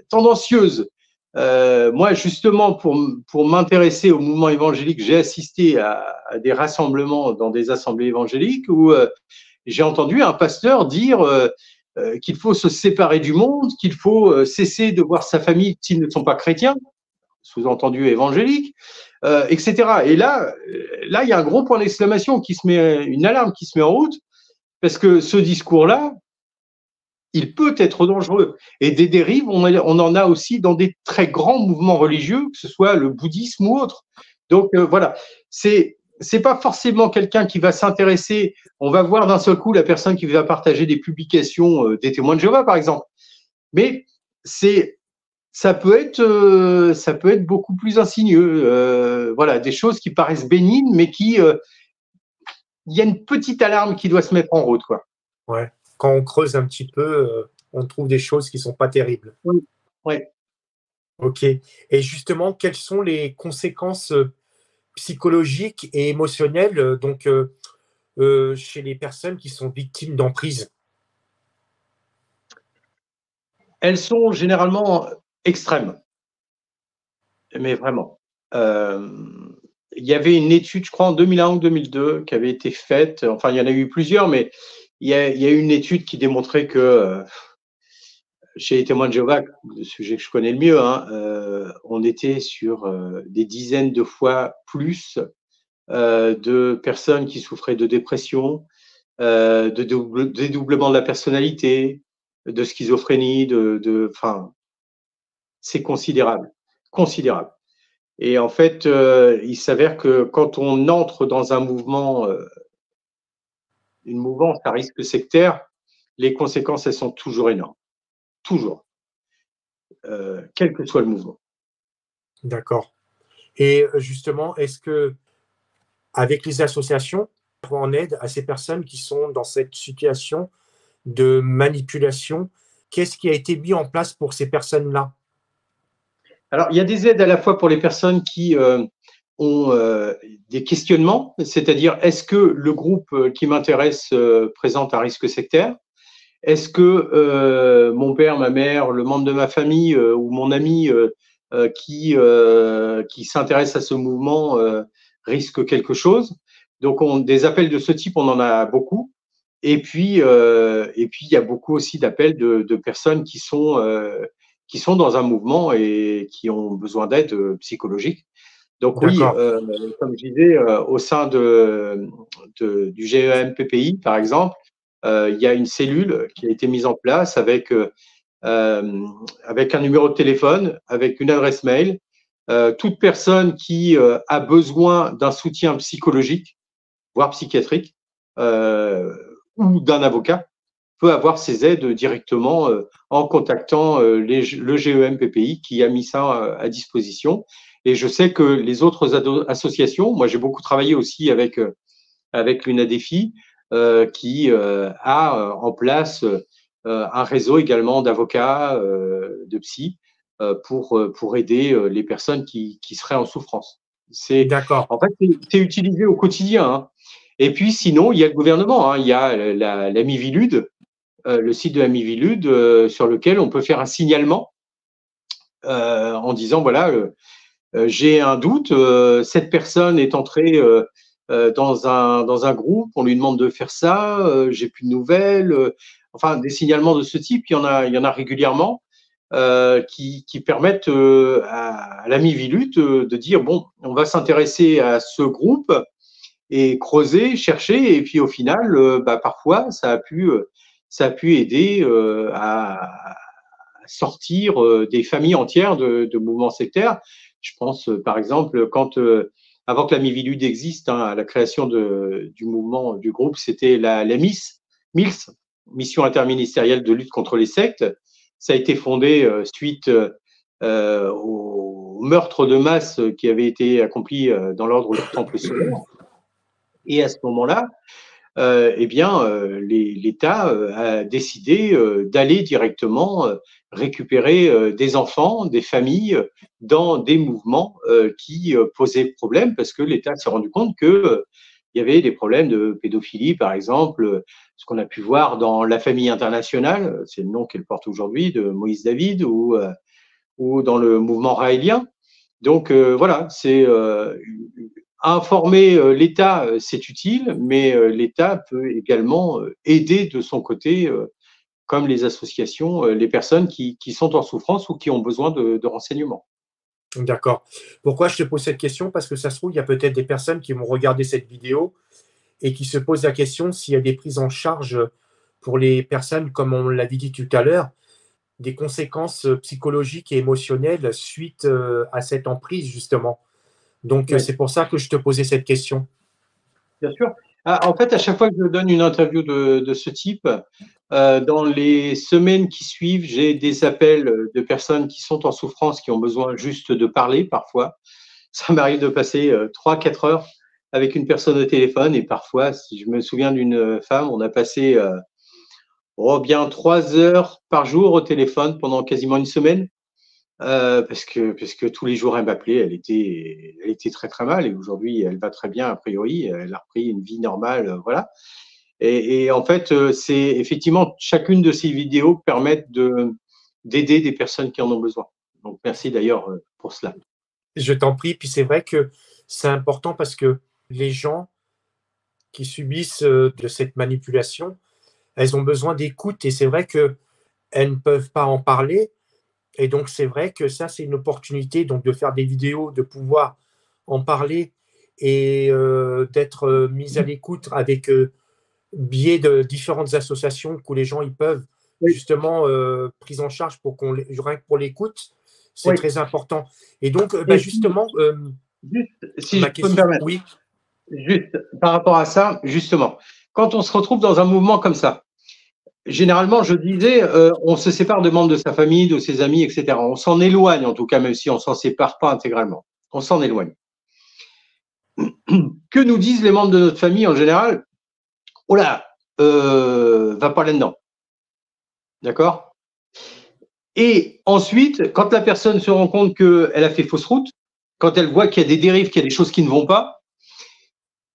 S4: tendancieuses. Moi, justement, pour m'intéresser au mouvement évangélique, j'ai assisté à des rassemblements dans des assemblées évangéliques où j'ai entendu un pasteur dire qu'il faut se séparer du monde, qu'il faut cesser de voir sa famille s'ils ne sont pas chrétiens, sous-entendu évangélique, etc. Et là, il y a un gros point d'exclamation une alarme qui se met en route, parce que ce discours-là, il peut être dangereux. Et des dérives, on en a aussi dans des très grands mouvements religieux, que ce soit le bouddhisme ou autre. Donc voilà, c'est pas forcément quelqu'un qui va s'intéresser. On va voir d'un seul coup la personne qui va partager des publications des témoins de Jéhovah, par exemple. Mais ça peut être beaucoup plus insidieux. Voilà, des choses qui paraissent bénignes, mais il y a une petite alarme qui doit se mettre en route, quoi.
S3: Ouais. Quand on creuse un petit peu, on trouve des choses qui sont pas terribles.
S4: Oui. Ouais.
S3: Ok. Et justement, quelles sont les conséquences psychologiques et émotionnelles chez les personnes qui sont victimes d'emprise?
S4: Elles sont généralement extrêmes, mais vraiment. Il y avait une étude, je crois, en 2001 ou 2002, qui avait été faite. Enfin, il y en a eu plusieurs, mais il y a eu une étude qui démontrait que chez les témoins de Jéhovah, le sujet que je connais le mieux, hein, on était sur des dizaines de fois plus de personnes qui souffraient de dépression, de dédoublement de la personnalité, de schizophrénie, enfin, c'est considérable, considérable. Et en fait, il s'avère que quand on entre dans un mouvement, une mouvance à risque sectaire, les conséquences, elles sont toujours énormes. Toujours. Quel que soit le mouvement.
S3: D'accord. Et justement, est-ce que, avec les associations, on en aide à ces personnes qui sont dans cette situation de manipulation? Qu'est-ce qui a été mis en place pour ces personnes-là?
S4: Alors, il y a des aides à la fois pour les personnes qui ont des questionnements, c'est-à-dire est-ce que le groupe qui m'intéresse présente un risque sectaire? Est-ce que mon père, ma mère, le membre de ma famille ou mon ami qui s'intéresse à ce mouvement risque quelque chose? Donc, des appels de ce type, on en a beaucoup. Et puis, il y a beaucoup aussi d'appels de personnes qui sont dans un mouvement et qui ont besoin d'aide psychologique. Donc oui, comme je disais, au sein du GEM-PPI, par exemple, il y a une cellule qui a été mise en place avec un numéro de téléphone, avec une adresse mail. Toute personne qui a besoin d'un soutien psychologique, voire psychiatrique, ou d'un avocat, peut avoir ses aides directement en contactant le GEM-PPI qui a mis ça à disposition. Et je sais que les autres associations, moi j'ai beaucoup travaillé aussi avec l'UNADEFI, qui a en place un réseau également d'avocats, de psy, pour aider les personnes qui seraient en souffrance.
S3: D'accord.
S4: En fait, c'est utilisé au quotidien. Hein. Et puis sinon, il y a le gouvernement, hein, il y a la Miviludes, le site de la Miviludes sur lequel on peut faire un signalement en disant voilà, j'ai un doute, cette personne est entrée dans un groupe, on lui demande de faire ça, j'ai plus de nouvelles, enfin des signalements de ce type, il y en a régulièrement qui permettent à l'ami Vilut de dire bon, on va s'intéresser à ce groupe et creuser, chercher, et puis au final, parfois ça a pu aider à sortir des familles entières de mouvements sectaires. Je pense par exemple avant que la Mivilude existe, hein, à la création du mouvement, du groupe, c'était la MILS, Mission interministérielle de lutte contre les sectes. Ça a été fondé suite au meurtre de masse qui avait été accompli dans l'ordre du Temple solaire. Et à ce moment-là, l'État a décidé d'aller directement récupérer des enfants, des familles dans des mouvements qui posaient problème parce que l'État s'est rendu compte que il y avait des problèmes de pédophilie, par exemple, ce qu'on a pu voir dans La Famille internationale, c'est le nom qu'elle porte aujourd'hui, de Moïse David, ou dans le mouvement raélien. Donc voilà, c'est informer l'État, c'est utile, mais l'État peut également aider de son côté, comme les associations, les personnes qui sont en souffrance ou qui ont besoin de renseignements.
S3: D'accord. Pourquoi je te pose cette question? Parce que ça se trouve, il y a peut-être des personnes qui vont regarder cette vidéo et qui se posent la question s'il y a des prises en charge pour les personnes, comme on l'avait dit tout à l'heure, des conséquences psychologiques et émotionnelles suite à cette emprise, justement. Donc,
S4: Oui.
S3: C'est pour ça que je te posais cette question.
S4: Bien sûr. En fait, à chaque fois que je donne une interview de ce type, dans les semaines qui suivent, j'ai des appels de personnes qui sont en souffrance, qui ont besoin juste de parler parfois. Ça m'arrive de passer 3-4 heures avec une personne au téléphone et parfois, si je me souviens d'une femme, on a passé bien 3 heures par jour au téléphone pendant quasiment une semaine. Parce que tous les jours elle m'appelait, elle était très très mal et aujourd'hui elle va très bien a priori, elle a repris une vie normale, voilà. Et en fait, c'est effectivement chacune de ces vidéos permettent d'aider des personnes qui en ont besoin. Donc merci d'ailleurs pour cela.
S3: Je t'en prie. Puis c'est vrai que c'est important parce que les gens qui subissent de cette manipulation, elles ont besoin d'écoute et c'est vrai qu'elles ne peuvent pas en parler. Et donc, c'est vrai que ça, c'est une opportunité donc, de faire des vidéos, de pouvoir en parler et d'être mis à l'écoute avec biais de différentes associations que les gens ils peuvent
S4: Oui.
S3: justement prise en charge pour rien que pour l'écoute, c'est
S4: Oui.
S3: très important. Et donc, justement,
S4: Juste, si
S3: ma
S4: je peux
S3: question,
S4: me permettre,
S3: oui,
S4: juste par rapport à ça, justement, quand on se retrouve dans un mouvement comme ça, généralement, je disais, on se sépare de membres de sa famille, de ses amis, etc. On s'en éloigne, en tout cas, même si on s'en sépare pas intégralement. On s'en éloigne. Que nous disent les membres de notre famille en général? Oh là, va pas là-dedans. D'accord? Et ensuite, quand la personne se rend compte qu'elle a fait fausse route, quand elle voit qu'il y a des dérives, qu'il y a des choses qui ne vont pas,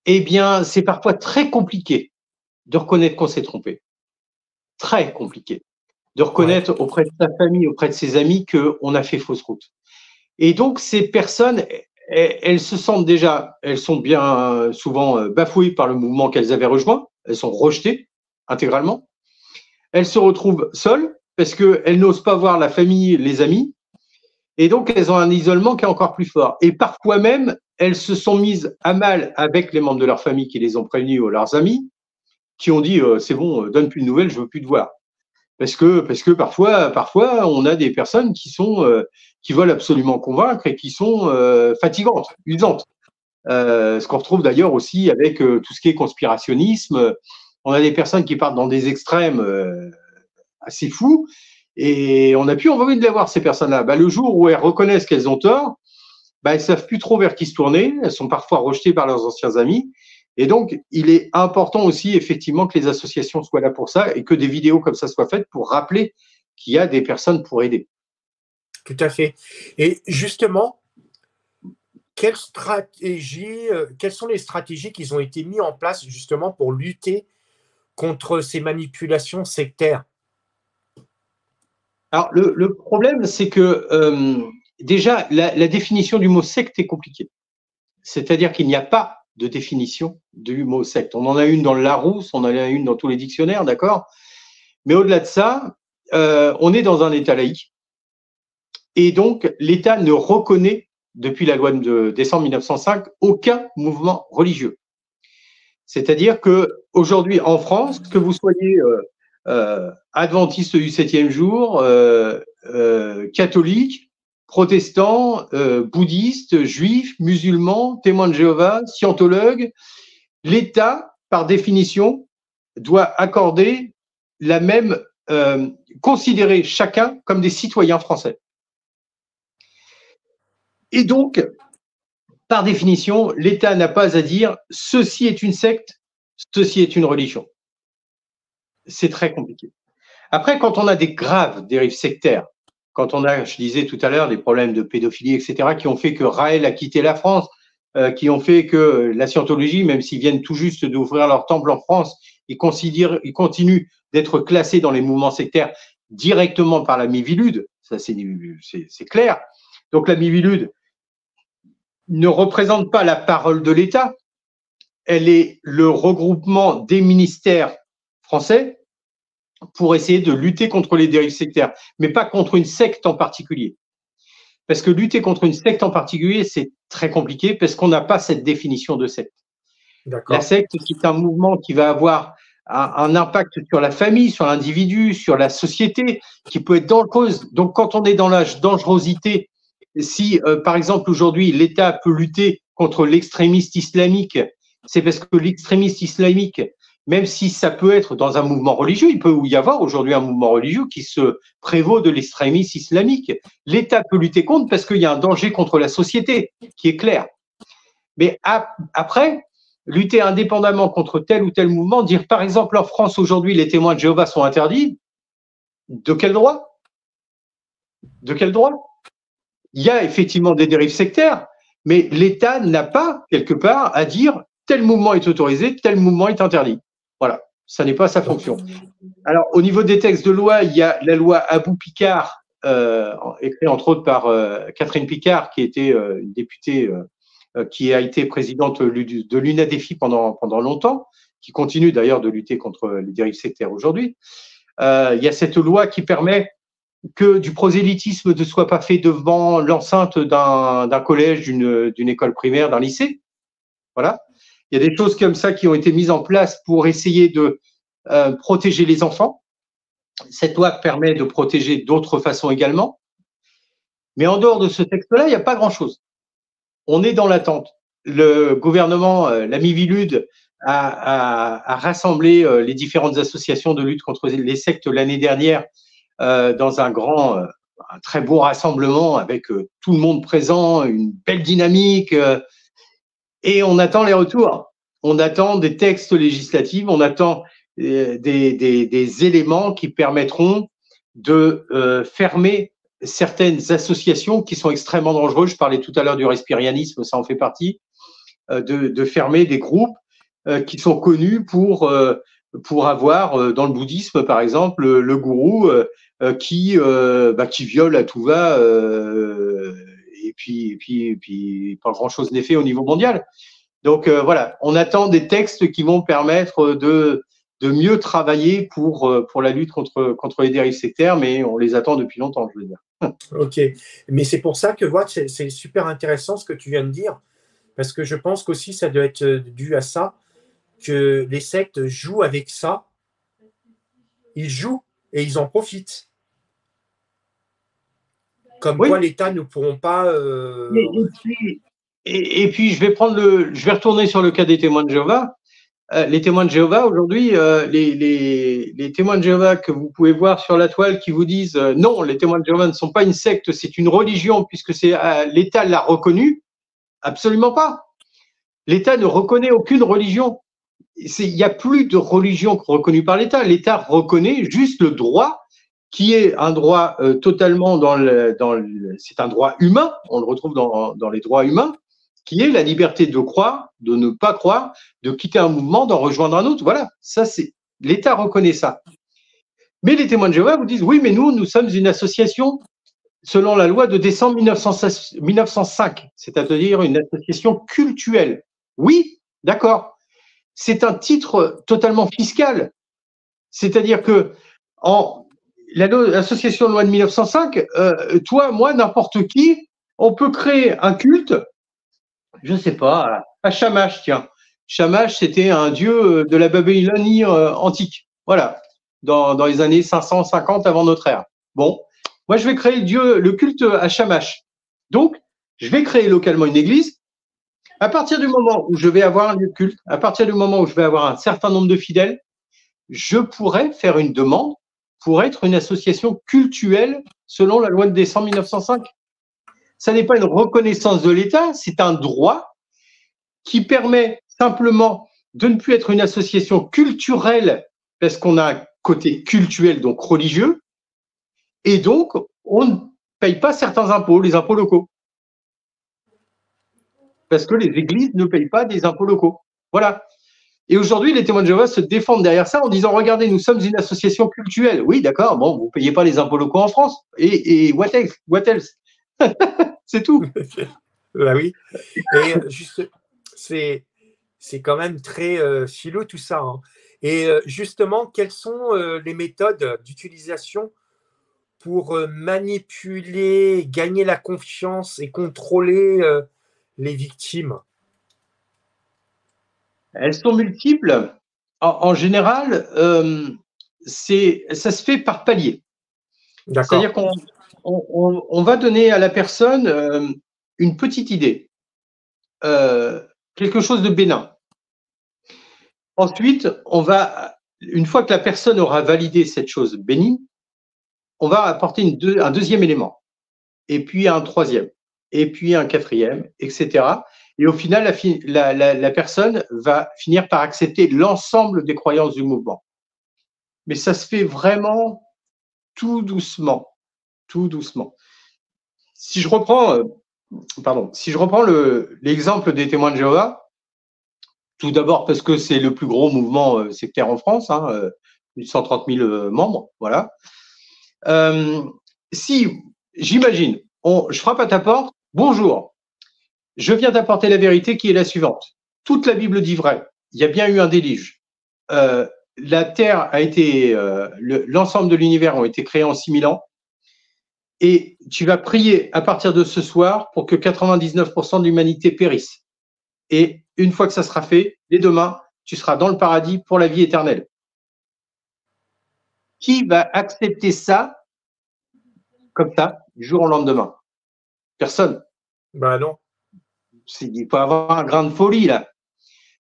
S4: eh bien, c'est parfois très compliqué de reconnaître qu'on s'est trompé. Très compliqué de reconnaître auprès de sa famille, auprès de ses amis qu'on a fait fausse route. Et donc, ces personnes, elles se sentent déjà, elles sont bien souvent bafouées par le mouvement qu'elles avaient rejoint, elles sont rejetées intégralement. Elles se retrouvent seules parce qu'elles n'osent pas voir la famille, les amis, et donc elles ont un isolement qui est encore plus fort. Et parfois même, elles se sont mises à mal avec les membres de leur famille qui les ont prévenus ou leurs amis, qui ont dit c'est bon, donne plus de nouvelles, je veux plus te voir. Parce que parfois, on a des personnes qui veulent absolument convaincre et qui sont fatigantes, usantes. Ce qu'on retrouve d'ailleurs aussi avec tout ce qui est conspirationnisme. On a des personnes qui partent dans des extrêmes assez fous et on n'a plus envie de les voir, ces personnes-là. Le jour où elles reconnaissent qu'elles ont tort, elles ne savent plus trop vers qui se tourner. Elles sont parfois rejetées par leurs anciens amis. Et donc, il est important aussi, effectivement, que les associations soient là pour ça et que des vidéos comme ça soient faites pour rappeler qu'il y a des personnes pour aider.
S3: tout à fait. Et justement, quelles sont les stratégies qui ont été mises en place justement pour lutter contre ces manipulations sectaires?
S4: Alors, le problème, c'est que déjà, la définition du mot secte est compliquée. C'est-à-dire qu'il n'y a pas de définition du mot secte. On en a une dans le Larousse, on en a une dans tous les dictionnaires, d'accord? Mais au-delà de ça, on est dans un État laïque. Et donc, l'État ne reconnaît, depuis la loi de décembre 1905, aucun mouvement religieux. C'est-à-dire qu'aujourd'hui, en France, que vous soyez adventiste du 7e jour, catholique, protestant, bouddhiste, juif, musulman, témoin de Jéhovah, scientologue, l'État, par définition, doit accorder la même, considérer chacun comme des citoyens français. Et donc, par définition, l'État n'a pas à dire ceci est une secte, ceci est une religion. C'est très compliqué. Après, quand on a des graves dérives sectaires, quand on a, je disais tout à l'heure, des problèmes de pédophilie, etc., qui ont fait que Raël a quitté la France, qui ont fait que la scientologie, même s'ils viennent tout juste d'ouvrir leur temple en France, ils continuent d'être classés dans les mouvements sectaires directement par la Miviludes, ça c'est clair. Donc la Miviludes ne représente pas la parole de l'État, elle est le regroupement des ministères français pour essayer de lutter contre les dérives sectaires, mais pas contre une secte en particulier. Parce que lutter contre une secte en particulier, c'est très compliqué parce qu'on n'a pas cette définition de secte. La secte, c'est un mouvement qui va avoir un impact sur la famille, sur l'individu, sur la société, qui peut être dangereuse. Donc, quand on est dans la dangerosité, si, par exemple, aujourd'hui, l'État peut lutter contre l'extrémiste islamique, c'est parce que l'extrémiste islamique, même si ça peut être dans un mouvement religieux, il peut y avoir aujourd'hui un mouvement religieux qui se prévaut de l'extrémisme islamique. L'État peut lutter contre parce qu'il y a un danger contre la société, qui est clair. Mais après, lutter indépendamment contre tel ou tel mouvement, dire par exemple en France aujourd'hui les témoins de Jéhovah sont interdits, de quel droit? De quel droit? Il y a effectivement des dérives sectaires, mais l'État n'a pas, quelque part, à dire tel mouvement est autorisé, tel mouvement est interdit. Voilà, ça n'est pas sa fonction. Alors, au niveau des textes de loi, il y a la loi Abou-Picard, écrite entre autres par Catherine Picard, qui était une députée qui a été présidente de l'UNADEFI pendant longtemps, qui continue d'ailleurs de lutter contre les dérives sectaires aujourd'hui. Il y a cette loi qui permet que du prosélytisme ne soit pas fait devant l'enceinte d'un collège, d'une école primaire, d'un lycée. Voilà. Il y a des choses comme ça qui ont été mises en place pour essayer de protéger les enfants. Cette loi permet de protéger d'autres façons également. Mais en dehors de ce texte-là, il n'y a pas grand-chose. On est dans l'attente. Le gouvernement, la Miviludes, a rassemblé les différentes associations de lutte contre les sectes l'année dernière dans un très beau rassemblement avec tout le monde présent, une belle dynamique. Et on attend les retours. On attend des textes législatifs, on attend des éléments qui permettront de fermer certaines associations qui sont extrêmement dangereuses. Je parlais tout à l'heure du respirianisme, ça en fait partie, de fermer des groupes qui sont connus pour avoir, dans le bouddhisme par exemple, le gourou qui viole à tout va et puis pas grand-chose n'est fait au niveau mondial. Donc voilà, on attend des textes qui vont permettre de mieux travailler pour la lutte contre les dérives sectaires, mais on les attend depuis longtemps, je veux dire.
S3: Ok, mais c'est pour ça que c'est super intéressant ce que tu viens de dire, parce que je pense qu'aussi ça doit être dû à ça, que les sectes jouent avec ça, ils jouent et ils en profitent. Comme quoi l'État ne pourront pas…
S4: Et puis je vais retourner sur le cas des témoins de Jéhovah. Les témoins de Jéhovah, aujourd'hui, les témoins de Jéhovah que vous pouvez voir sur la toile qui vous disent non, les témoins de Jéhovah ne sont pas une secte, c'est une religion puisque l'État l'a reconnu. Absolument pas. L'État ne reconnaît aucune religion. Il n'y a plus de religion reconnue par l'État. L'État reconnaît juste le droit, qui est un droit totalement c'est un droit humain, on le retrouve dans les droits humains, qui est la liberté de croire, de ne pas croire, de quitter un mouvement, d'en rejoindre un autre. Voilà, ça c'est l'État reconnaît ça. Mais les témoins de Jéhovah vous disent oui, mais nous sommes une association selon la loi de décembre 1905, c'est-à-dire une association cultuelle. Oui, D'accord. C'est un titre totalement fiscal. C'est-à-dire que l'association de loi de 1905, toi, moi, n'importe qui, on peut créer un culte, je ne sais pas, à Shamash, tiens. Shamash, c'était un dieu de la Babylonie antique. Voilà, dans les années 550 avant notre ère. Bon, moi, je vais créer le culte à Shamash. Donc, je vais créer localement une église. À partir du moment où je vais avoir un lieu de culte, à partir du moment où je vais avoir un certain nombre de fidèles, je pourrais faire une demande pour être une association cultuelle selon la loi de décembre 1905. Ça n'est pas une reconnaissance de l'État, c'est un droit qui permet simplement de ne plus être une association culturelle parce qu'on a un côté cultuel, donc religieux, et donc on ne paye pas certains impôts, les impôts locaux. Parce que les églises ne payent pas des impôts locaux. Voilà. Et aujourd'hui, les témoins de Jéhovah se défendent derrière ça en disant, regardez, nous sommes une association cultuelle. Oui, d'accord, bon, vous ne payez pas les impôts locaux en France. Et what else? What else? C'est tout.
S3: Bah oui. Et juste, c'est quand même très philo tout ça, hein. Et justement, quelles sont les méthodes d'utilisation pour manipuler, gagner la confiance et contrôler les victimes?
S4: Elles sont multiples. En général, ça se fait par palier.
S3: D'accord.
S4: C'est-à-dire qu'on va donner à la personne une petite idée, quelque chose de bénin. Ensuite, une fois que la personne aura validé cette chose bénigne, on va apporter un deuxième élément, et puis un troisième, et puis un quatrième, etc. Et au final, la personne va finir par accepter l'ensemble des croyances du mouvement. Mais ça se fait vraiment tout doucement, tout doucement. Si je reprends l'exemple des témoins de Jéhovah, tout d'abord parce que c'est le plus gros mouvement sectaire en France, 130 000 membres, voilà. Si, j'imagine, je frappe à ta porte, bonjour, je viens t'apporter la vérité qui est la suivante. Toute la Bible dit vrai, il y a bien eu un déluge. La Terre a été, l'ensemble de l'univers ont été créés en 6000 ans, et tu vas prier à partir de ce soir pour que 99% de l'humanité périsse. Et une fois que ça sera fait, dès demain, tu seras dans le paradis pour la vie éternelle. Qui va accepter ça comme ça, du jour au lendemain? Personne.
S3: Ben non.
S4: Il faut avoir un grain de folie, là.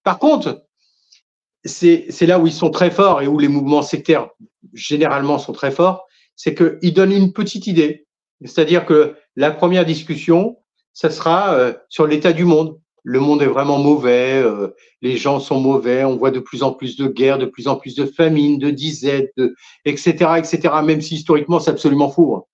S4: Par contre, c'est là où ils sont très forts et où les mouvements sectaires, généralement, sont très forts, c'est qu'ils donnent une petite idée. C'est-à-dire que la première discussion, ça sera sur l'état du monde. Le monde est vraiment mauvais, les gens sont mauvais, on voit de plus en plus de guerres, de plus en plus de famines, de disettes, etc., etc., même si historiquement, c'est absolument faux.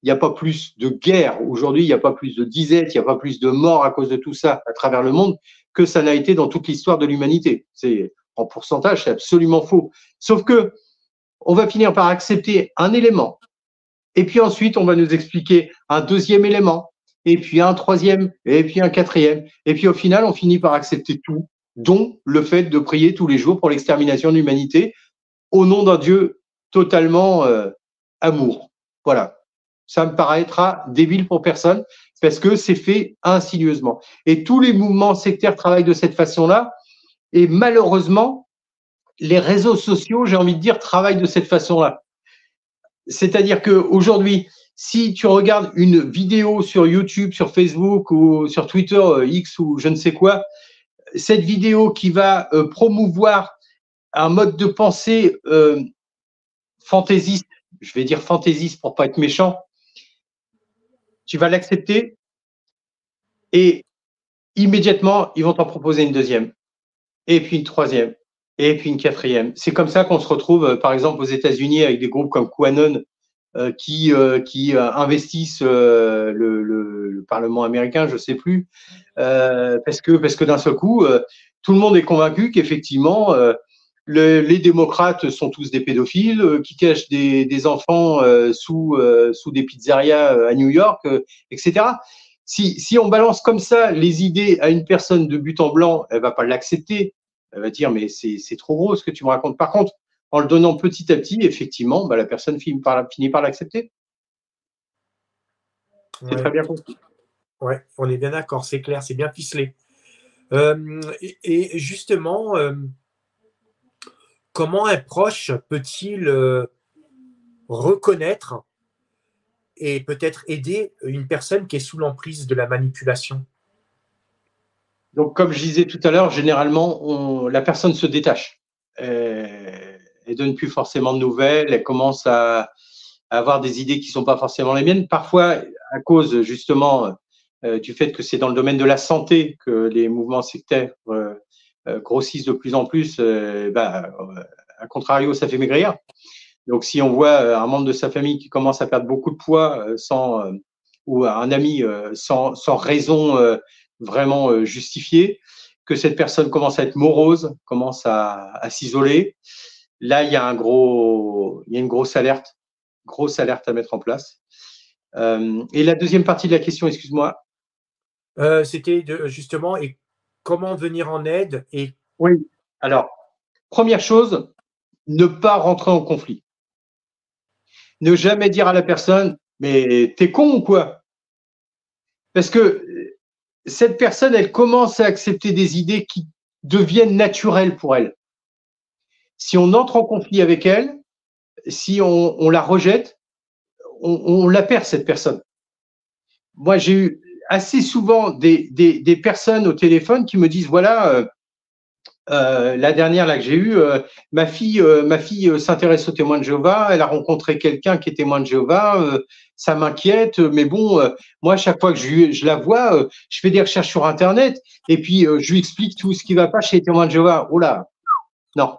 S4: Il n'y a pas plus de guerres aujourd'hui, il n'y a pas plus de disettes, il n'y a pas plus de morts à cause de tout ça à travers le monde que ça n'a été dans toute l'histoire de l'humanité. C'est en pourcentage, c'est absolument faux. Sauf que on va finir par accepter un élément, et puis ensuite on va nous expliquer un deuxième élément, et puis un troisième, et puis un quatrième, et puis au final on finit par accepter tout, dont le fait de prier tous les jours pour l'extermination de l'humanité au nom d'un Dieu totalement amour. Voilà. Ça me paraîtra débile pour personne parce que c'est fait insidieusement. Et tous les mouvements sectaires travaillent de cette façon-là. Et malheureusement, les réseaux sociaux, j'ai envie de dire, travaillent de cette façon-là. C'est-à-dire qu'aujourd'hui, si tu regardes une vidéo sur YouTube, sur Facebook ou sur Twitter, X ou je ne sais quoi, cette vidéo qui va promouvoir un mode de pensée fantaisiste, je vais dire fantaisiste pour pas être méchant, tu vas l'accepter et immédiatement, ils vont t'en proposer une deuxième, et puis une troisième, et puis une quatrième. C'est comme ça qu'on se retrouve, par exemple, aux États-Unis avec des groupes comme QAnon qui investissent le Parlement américain, je sais plus, parce que d'un seul coup, tout le monde est convaincu qu'effectivement, les démocrates sont tous des pédophiles qui cachent des enfants sous des pizzerias à New York, etc. Si on balance comme ça les idées à une personne de but en blanc, elle va pas l'accepter. Elle va dire, mais c'est trop gros ce que tu me racontes. Par contre, en le donnant petit à petit, effectivement, la personne finit par l'accepter. C'est très bien compris.
S3: Ouais, on est bien d'accord, c'est clair, c'est bien ficelé. Et justement, comment un proche peut-il reconnaître et peut-être aider une personne qui est sous l'emprise de la manipulation?
S4: Donc, comme je disais tout à l'heure, généralement, la personne se détache. Elle donne plus forcément de nouvelles, elle commence à avoir des idées qui sont pas forcément les miennes. Parfois, à cause justement du fait que c'est dans le domaine de la santé que les mouvements sectaires grossissent de plus en plus, à contrario, ça fait maigrir. Donc, si on voit un membre de sa famille qui commence à perdre beaucoup de poids ou un ami sans raison vraiment justifiée, que cette personne commence à être morose, commence à s'isoler, là, il y a une grosse alerte à mettre en place. Et la deuxième partie de la question, excuse-moi.
S3: C'était justement, et comment venir en aide et...
S4: Oui. Alors, première chose, ne pas rentrer en conflit. Ne jamais dire à la personne, mais t'es con ou quoi? Parce que cette personne, elle commence à accepter des idées qui deviennent naturelles pour elle. Si on entre en conflit avec elle, si on la rejette, on la perd, cette personne. Moi, j'ai eu assez souvent des personnes au téléphone qui me disent, voilà, la dernière là que j'ai eue, ma fille s'intéresse aux témoins de Jéhovah, elle a rencontré quelqu'un qui est témoin de Jéhovah, ça m'inquiète, mais bon, moi chaque fois que je la vois, je fais des recherches sur Internet et puis je lui explique tout ce qui va pas chez les témoins de Jéhovah. Oh là, non,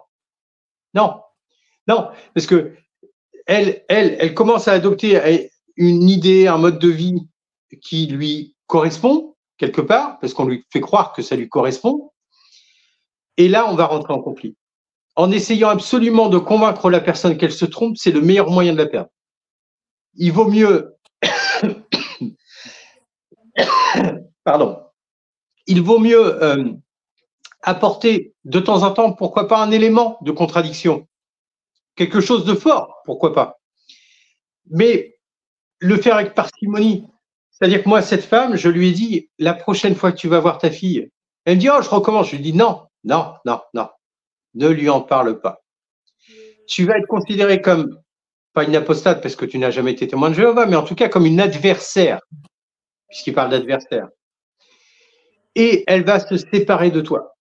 S4: non, non, parce que elle commence à adopter une idée, un mode de vie qui lui correspond quelque part, parce qu'on lui fait croire que ça lui correspond. Et là, on va rentrer en conflit. En essayant absolument de convaincre la personne qu'elle se trompe, c'est le meilleur moyen de la perdre. Il vaut mieux, pardon, il vaut mieux apporter de temps en temps, pourquoi pas, un élément de contradiction, quelque chose de fort, pourquoi pas, mais le faire avec parcimonie. C'est-à-dire que moi, cette femme, je lui ai dit, la prochaine fois que tu vas voir ta fille, elle me dit, oh, je recommence. Je lui dis, non, non, non, non, ne lui en parle pas. Tu vas être considéré comme, pas une apostate parce que tu n'as jamais été témoin de Jéhovah, mais en tout cas comme une adversaire, puisqu'il parle d'adversaire. Et elle va se séparer de toi,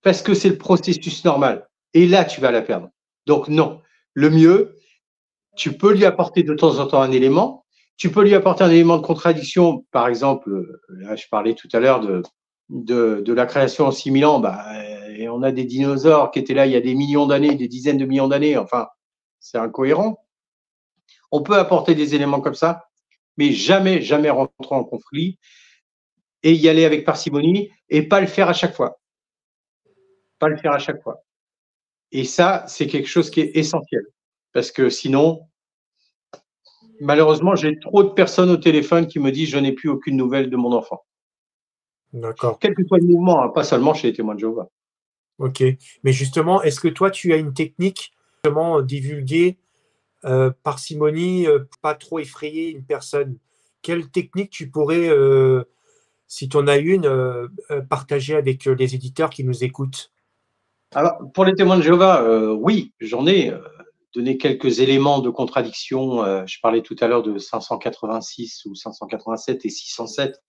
S4: parce que c'est le processus normal. Et là, tu vas la perdre. Donc non, le mieux, tu peux lui apporter de temps en temps un élément, tu peux lui apporter un élément de contradiction, par exemple, là je parlais tout à l'heure de la création en 6000 ans, et on a des dinosaures qui étaient là il y a des millions d'années, des dizaines de millions d'années, enfin, c'est incohérent. On peut apporter des éléments comme ça, mais jamais, jamais rentrer en conflit et y aller avec parcimonie et pas le faire à chaque fois. Pas le faire à chaque fois. Et ça, c'est quelque chose qui est essentiel. Parce que sinon, malheureusement, j'ai trop de personnes au téléphone qui me disent je n'ai plus aucune nouvelle de mon enfant.
S3: D'accord.
S4: Quel que soit le mouvement, hein, pas seulement chez les témoins de Jéhovah.
S3: Ok. Mais justement, est-ce que toi, tu as une technique justement divulguer parcimonie, pas trop effrayer une personne? Quelle technique tu pourrais, si tu en as une, partager avec les éditeurs qui nous écoutent?
S4: Alors, pour les témoins de Jéhovah, oui, j'en ai donné quelques éléments de contradiction. Je parlais tout à l'heure de 586 ou 587 et 607,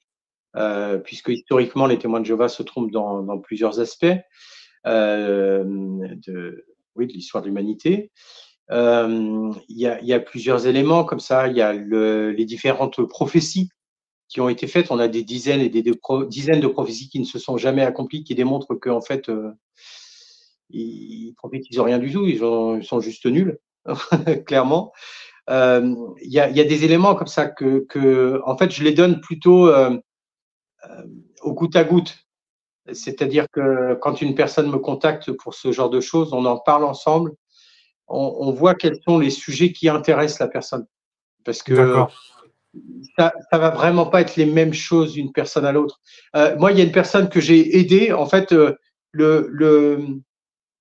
S4: puisque historiquement, les témoins de Jéhovah se trompent dans plusieurs aspects de l'histoire de l'humanité. Il y a plusieurs éléments comme ça. Il y a les différentes prophéties qui ont été faites. On a des dizaines et des dizaines de prophéties qui ne se sont jamais accomplies, qui démontrent qu'en fait, ils prophétisent rien du tout. Ils sont juste nuls, clairement. Il y a des éléments comme ça que en fait, je les donne plutôt au goutte à goutte. C'est-à-dire que quand une personne me contacte pour ce genre de choses, on en parle ensemble. On voit quels sont les sujets qui intéressent la personne. Parce que ça va vraiment pas être les mêmes choses d'une personne à l'autre. Moi, il y a une personne que j'ai aidée. En fait, le, le,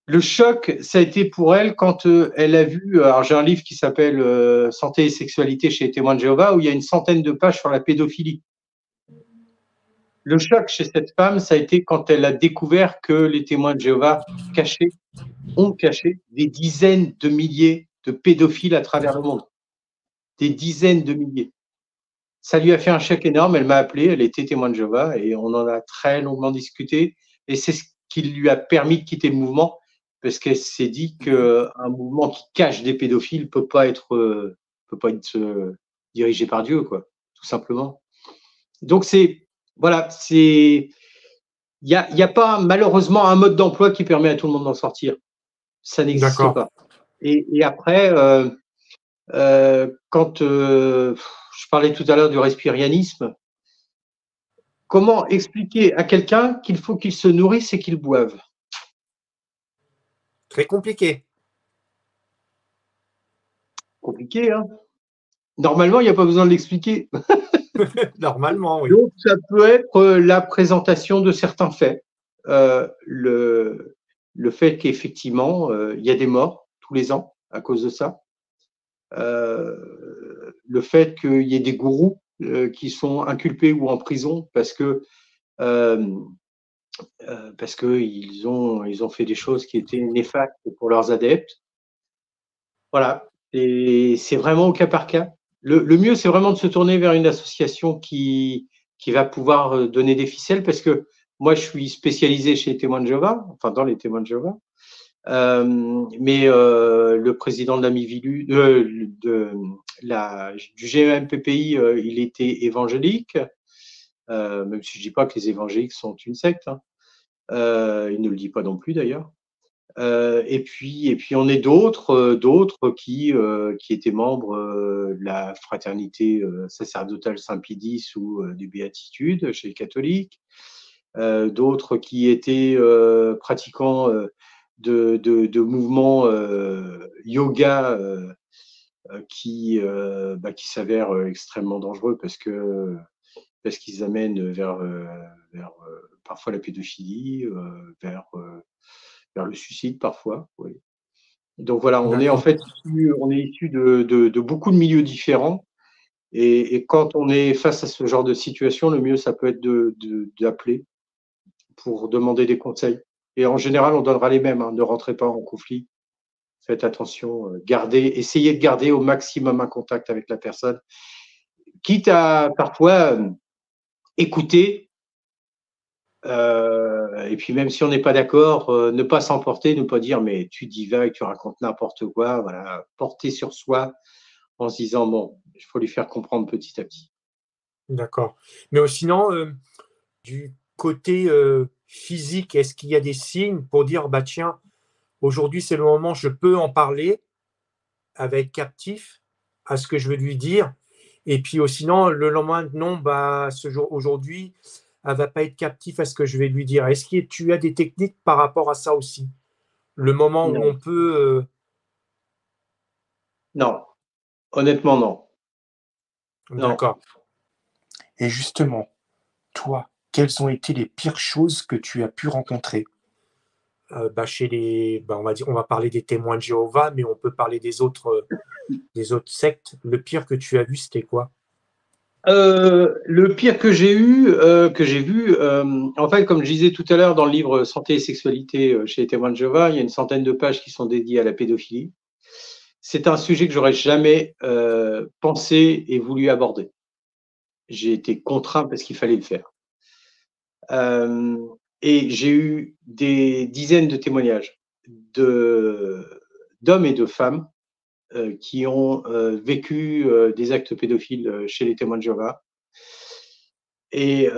S4: le choc, ça a été pour elle quand elle a vu. Alors, j'ai un livre qui s'appelle Santé et sexualité chez les témoins de Jéhovah, où il y a une centaine de pages sur la pédophilie. Le choc chez cette femme, ça a été quand elle a découvert que les témoins de Jéhovah ont caché des dizaines de milliers de pédophiles à travers le monde. Des dizaines de milliers. Ça lui a fait un choc énorme. Elle m'a appelé, elle était témoin de Jéhovah et on en a très longuement discuté. Et c'est ce qui lui a permis de quitter le mouvement parce qu'elle s'est dit qu'un mouvement qui cache des pédophiles peut pas être dirigé par Dieu, quoi, tout simplement. Donc voilà, il y a pas malheureusement un mode d'emploi qui permet à tout le monde d'en sortir. Ça n'existe pas. Et après, quand je parlais tout à l'heure du respirianisme, comment expliquer à quelqu'un qu'il faut qu'il se nourrisse et qu'il boive?
S3: Très compliqué.
S4: Compliqué, hein? Normalement, il n'y a pas besoin de l'expliquer.
S3: Normalement, oui.
S4: Donc, ça peut être la présentation de certains faits. Le fait qu'effectivement, il y a des morts tous les ans à cause de ça. Le fait qu'il y ait des gourous qui sont inculpés ou en prison parce qu'ils ont fait des choses qui étaient néfastes pour leurs adeptes. Voilà, et c'est vraiment au cas par cas. Le mieux, c'est vraiment de se tourner vers une association qui va pouvoir donner des ficelles, parce que moi, je suis spécialisé chez les témoins de Jéhovah, enfin dans les témoins de Jéhovah, mais le président de la Mivilu, du GEMPPI, il était évangélique, même si je dis pas que les évangéliques sont une secte, hein. Il ne le dit pas non plus d'ailleurs. Et puis on est d'autres qui étaient membres de la fraternité sacerdotale Saint-Pédis ou des Béatitudes chez les catholiques, d'autres qui étaient pratiquants de mouvements yoga qui s'avèrent extrêmement dangereux parce qu'ils amènent vers parfois la pédophilie, vers le suicide parfois. Oui. Donc voilà, on est en fait issu de beaucoup de milieux différents. Et quand on est face à ce genre de situation, le mieux, ça peut être d'appeler pour demander des conseils. Et en général, on donnera les mêmes, hein. Ne rentrez pas en conflit. Faites attention. Essayez de garder au maximum un contact avec la personne. Quitte à parfois écouter. Et puis même si on n'est pas d'accord, ne pas s'emporter, ne pas dire mais tu divagues, tu racontes n'importe quoi, voilà, porter sur soi en se disant bon, il faut lui faire comprendre petit à petit.
S3: D'accord. Mais sinon, du côté physique, est-ce qu'il y a des signes pour dire bah tiens, aujourd'hui c'est le moment, je peux en parler avec captif à ce que je veux lui dire, et puis sinon le lendemain non, bah aujourd'hui elle va pas être captive à ce que je vais lui dire. Est-ce que tu as des techniques par rapport à ça aussi? Le moment où on peut.
S4: Non, honnêtement, non.
S3: D'accord.
S5: Et justement, toi, quelles ont été les pires choses que tu as pu rencontrer?
S3: Chez on va parler des témoins de Jéhovah, mais on peut parler des autres sectes. Le pire que tu as vu, c'était quoi?
S4: Le pire que j'ai vu, en fait, comme je disais tout à l'heure dans le livre Santé et sexualité chez les témoins de Jéhovah, il y a une centaine de pages qui sont dédiées à la pédophilie. C'est un sujet que j'aurais jamais pensé et voulu aborder. J'ai été contraint parce qu'il fallait le faire. Et j'ai eu des dizaines de témoignages d'hommes et de femmes qui ont vécu des actes pédophiles chez les témoins de Jéhovah. Et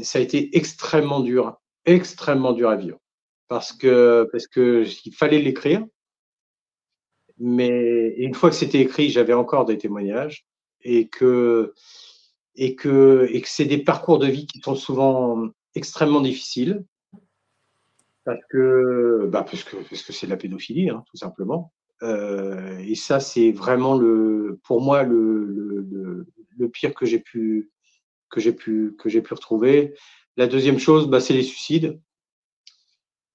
S4: ça a été extrêmement dur à vivre. Parce que il fallait l'écrire. Mais une fois que c'était écrit, j'avais encore des témoignages et que c'est des parcours de vie qui sont souvent extrêmement difficiles parce que c'est de la pédophilie, hein, tout simplement. Et ça, c'est vraiment pour moi pire que j'ai pu retrouver. La deuxième chose, c'est les suicides.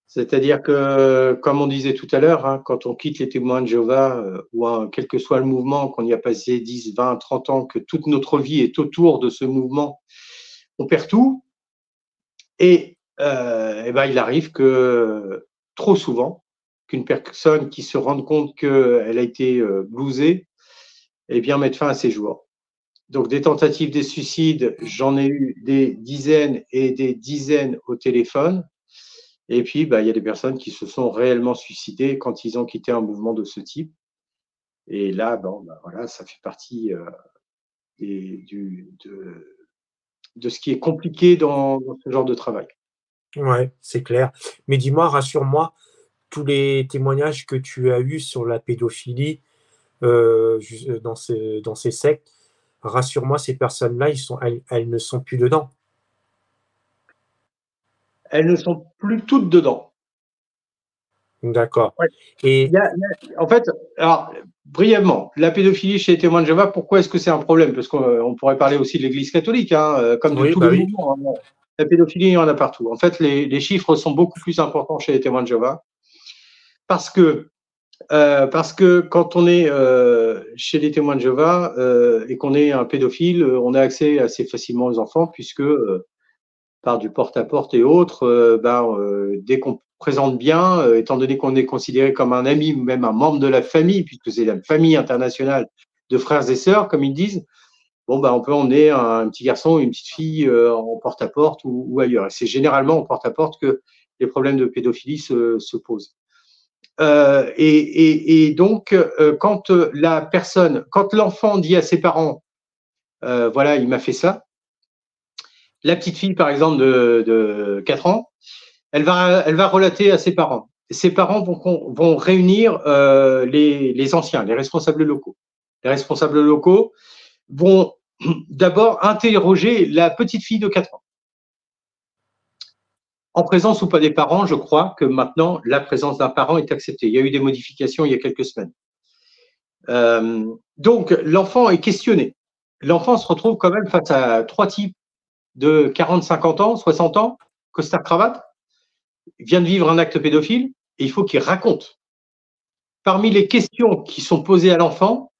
S4: C'est-à-dire que, comme on disait tout à l'heure, hein, quand on quitte les témoins de Jéhovah, quel que soit le mouvement, qu'on y a passé 10, 20, 30 ans, que toute notre vie est autour de ce mouvement, on perd tout. Et il arrive que, trop souvent, qu'une personne qui se rende compte qu'elle a été blousée, mette fin à ses jours. Donc, des tentatives de suicide, j'en ai eu des dizaines et des dizaines au téléphone. Et puis, il y a des personnes qui se sont réellement suicidées quand ils ont quitté un mouvement de ce type. Et là, voilà, ça fait partie de ce qui est compliqué dans ce genre de travail.
S3: Ouais, c'est clair. Mais dis-moi, rassure-moi, tous les témoignages que tu as eus sur la pédophilie dans ces sectes, rassure-moi, ces personnes-là, elles ne sont plus dedans.
S4: Elles ne sont plus toutes dedans.
S3: D'accord.
S4: Ouais.
S3: Et
S4: en fait, alors, brièvement, la pédophilie chez les témoins de Jéhovah, pourquoi est-ce que c'est un problème? Parce qu'on pourrait parler aussi de l'Église catholique, hein, comme de tous les mouvements. Hein. La pédophilie, il y en a partout. En fait, les chiffres sont beaucoup plus importants chez les témoins de Jéhovah. Parce que quand on est chez les témoins de Jéhovah et qu'on est un pédophile, on a accès assez facilement aux enfants, puisque par du porte-à-porte et autres, dès qu'on présente bien, étant donné qu'on est considéré comme un ami ou même un membre de la famille, puisque c'est la famille internationale de frères et sœurs, comme ils disent, on peut emmener un petit garçon ou une petite fille en porte-à-porte ou ailleurs. Et c'est généralement en porte-à-porte que les problèmes de pédophilie se posent. Donc, quand l'enfant dit à ses parents, voilà, il m'a fait ça, la petite fille, par exemple, de 4 ans, elle va relater à ses parents. Ses parents vont réunir les anciens, les responsables locaux. Les responsables locaux vont d'abord interroger la petite fille de 4 ans. En présence ou pas des parents, je crois que maintenant, la présence d'un parent est acceptée. Il y a eu des modifications il y a quelques semaines. Donc, l'enfant est questionné. L'enfant se retrouve quand même face à 3 types de 40, 50 ans, 60 ans, costard-cravate, vient de vivre un acte pédophile et il faut qu'il raconte. Parmi les questions qui sont posées à l'enfant,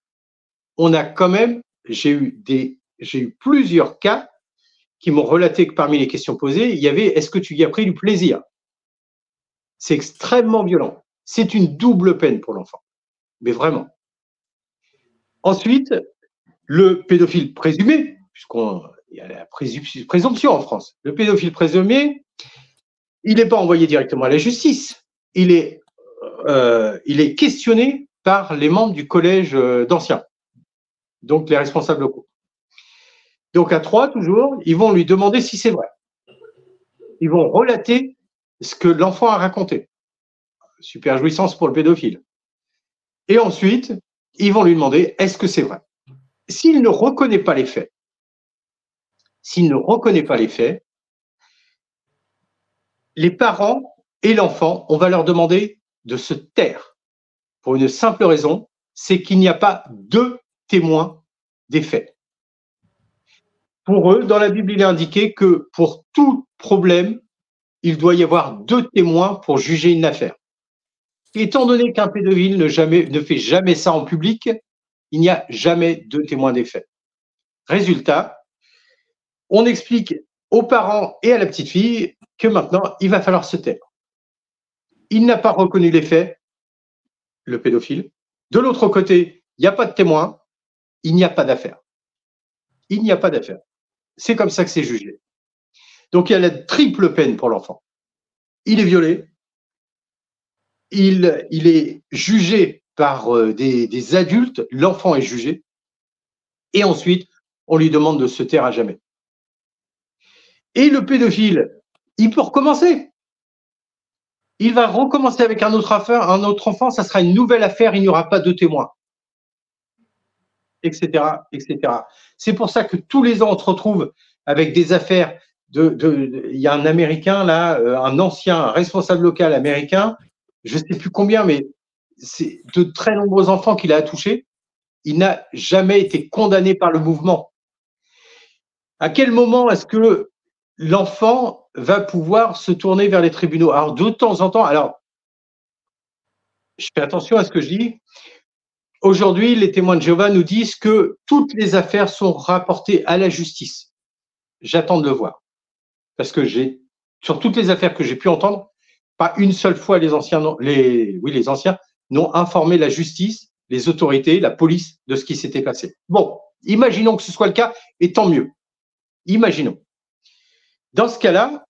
S4: on a quand même, j'ai eu plusieurs cas qui m'ont relaté que parmi les questions posées, il y avait « est-ce que tu y as pris du plaisir ?» C'est extrêmement violent. C'est une double peine pour l'enfant, mais vraiment. Ensuite, le pédophile présumé, puisqu'il y a la présomption en France, le pédophile présumé, il n'est pas envoyé directement à la justice. Il est questionné par les membres du collège d'anciens, donc les responsables locaux. Donc, à 3, toujours, ils vont lui demander si c'est vrai. Ils vont relater ce que l'enfant a raconté. Super jouissance pour le pédophile. Et ensuite, ils vont lui demander est-ce que c'est vrai. S'il ne reconnaît pas les faits, les parents et l'enfant, on va leur demander de se taire. Pour une simple raison, c'est qu'il n'y a pas 2 témoins des faits. Pour eux, dans la Bible, il est indiqué que pour tout problème, il doit y avoir 2 témoins pour juger une affaire. Étant donné qu'un pédophile ne fait jamais ça en public, il n'y a jamais 2 témoins des faits. Résultat, on explique aux parents et à la petite fille que maintenant, il va falloir se taire. Il n'a pas reconnu les faits, le pédophile. De l'autre côté, il n'y a pas de témoin, il n'y a pas d'affaire. Il n'y a pas d'affaire. C'est comme ça que c'est jugé. Donc, il y a la triple peine pour l'enfant. Il est violé, il est jugé par des adultes, l'enfant est jugé, et ensuite, on lui demande de se taire à jamais. Et le pédophile, il peut recommencer. Il va recommencer avec un autre enfant, ça sera une nouvelle affaire, il n'y aura pas de témoins. Etc., etc. C'est pour ça que tous les ans, on se retrouve avec des affaires il y a un Américain, là, un ancien responsable local américain, je ne sais plus combien, mais c'est de très nombreux enfants qu'il a touchés. Il n'a jamais été condamné par le mouvement. À quel moment est-ce que l'enfant va pouvoir se tourner vers les tribunaux? Alors, de temps en temps, alors, je fais attention à ce que je dis. Aujourd'hui, les témoins de Jéhovah nous disent que toutes les affaires sont rapportées à la justice. J'attends de le voir. Parce que sur toutes les affaires que j'ai pu entendre, pas une seule fois les anciens n'ont informé la justice, les autorités, la police de ce qui s'était passé. Bon, imaginons que ce soit le cas, et tant mieux. Imaginons. Dans ce cas-là,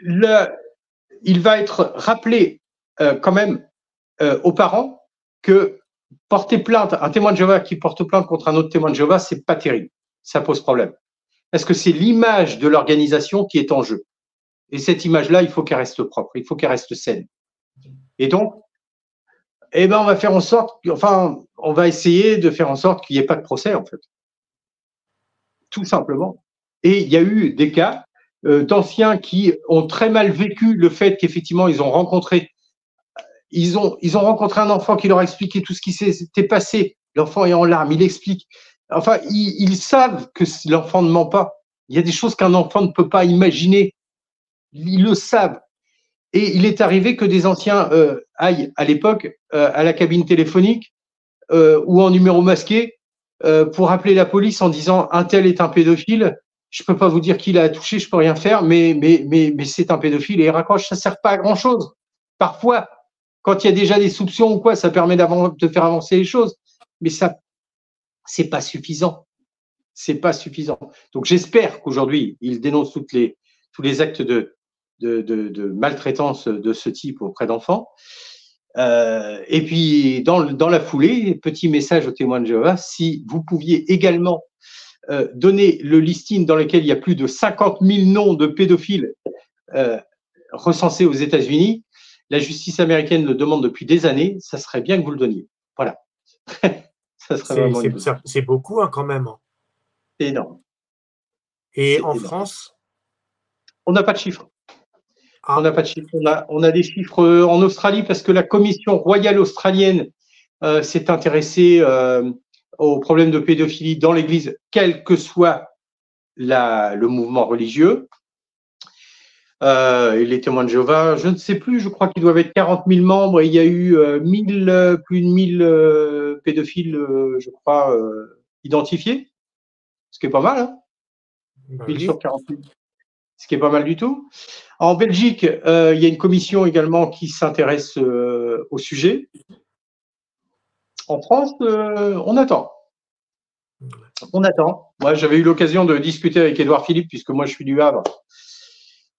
S4: il va être rappelé quand même aux parents que porter plainte, un témoin de Jéhovah qui porte plainte contre un autre témoin de Jéhovah, c'est pas terrible. Ça pose problème. Parce que c'est l'image de l'organisation qui est en jeu. Et cette image-là, il faut qu'elle reste propre, il faut qu'elle reste saine. Et donc, on va faire en sorte, on va essayer de faire en sorte qu'il n'y ait pas de procès, en fait. Tout simplement. Et il y a eu des cas d'anciens qui ont très mal vécu le fait qu'effectivement, ils ont rencontré un enfant qui leur a expliqué tout ce qui s'était passé. L'enfant est en larmes, il explique. Enfin, ils savent que l'enfant ne ment pas. Il y a des choses qu'un enfant ne peut pas imaginer. Ils le savent. Et il est arrivé que des anciens aillent à l'époque à la cabine téléphonique ou en numéro masqué pour appeler la police en disant un tel est un pédophile. Je peux pas vous dire qui l'a touché, je peux rien faire, mais c'est un pédophile et il raccroche. Ça sert pas à grand chose. Parfois, quand il y a déjà des soupçons ou quoi, ça permet de faire avancer les choses, mais ça, c'est pas suffisant. C'est pas suffisant. Donc j'espère qu'aujourd'hui, ils dénoncent tous les actes de maltraitance de ce type auprès d'enfants. Et puis, dans la foulée, petit message aux témoins de Jéhovah, si vous pouviez également donner le listing dans lequel il y a plus de 50 000 noms de pédophiles recensés aux États-Unis, la justice américaine le demande depuis des années, ça serait bien que vous le donniez. Voilà. Ça serait vraiment
S3: c'est beaucoup quand même.
S4: C'est énorme.
S3: Et en France,
S4: on n'a pas de chiffres. On n'a pas de chiffres. On a des chiffres en Australie parce que la Commission royale australienne s'est intéressée aux problèmes de pédophilie dans l'Église, quel que soit le mouvement religieux. Et les témoins de Jéhovah, je ne sais plus, je crois qu'ils doivent être 40 000 membres et il y a eu plus de 1000 pédophiles, je crois, identifiés, ce qui est pas mal, hein, 1000 sur 40 000, ce qui est pas mal du tout. En Belgique, il y a une commission également qui s'intéresse au sujet. En France, on attend. On attend. Moi, j'avais eu l'occasion de discuter avec Édouard Philippe, puisque moi, je suis du Havre.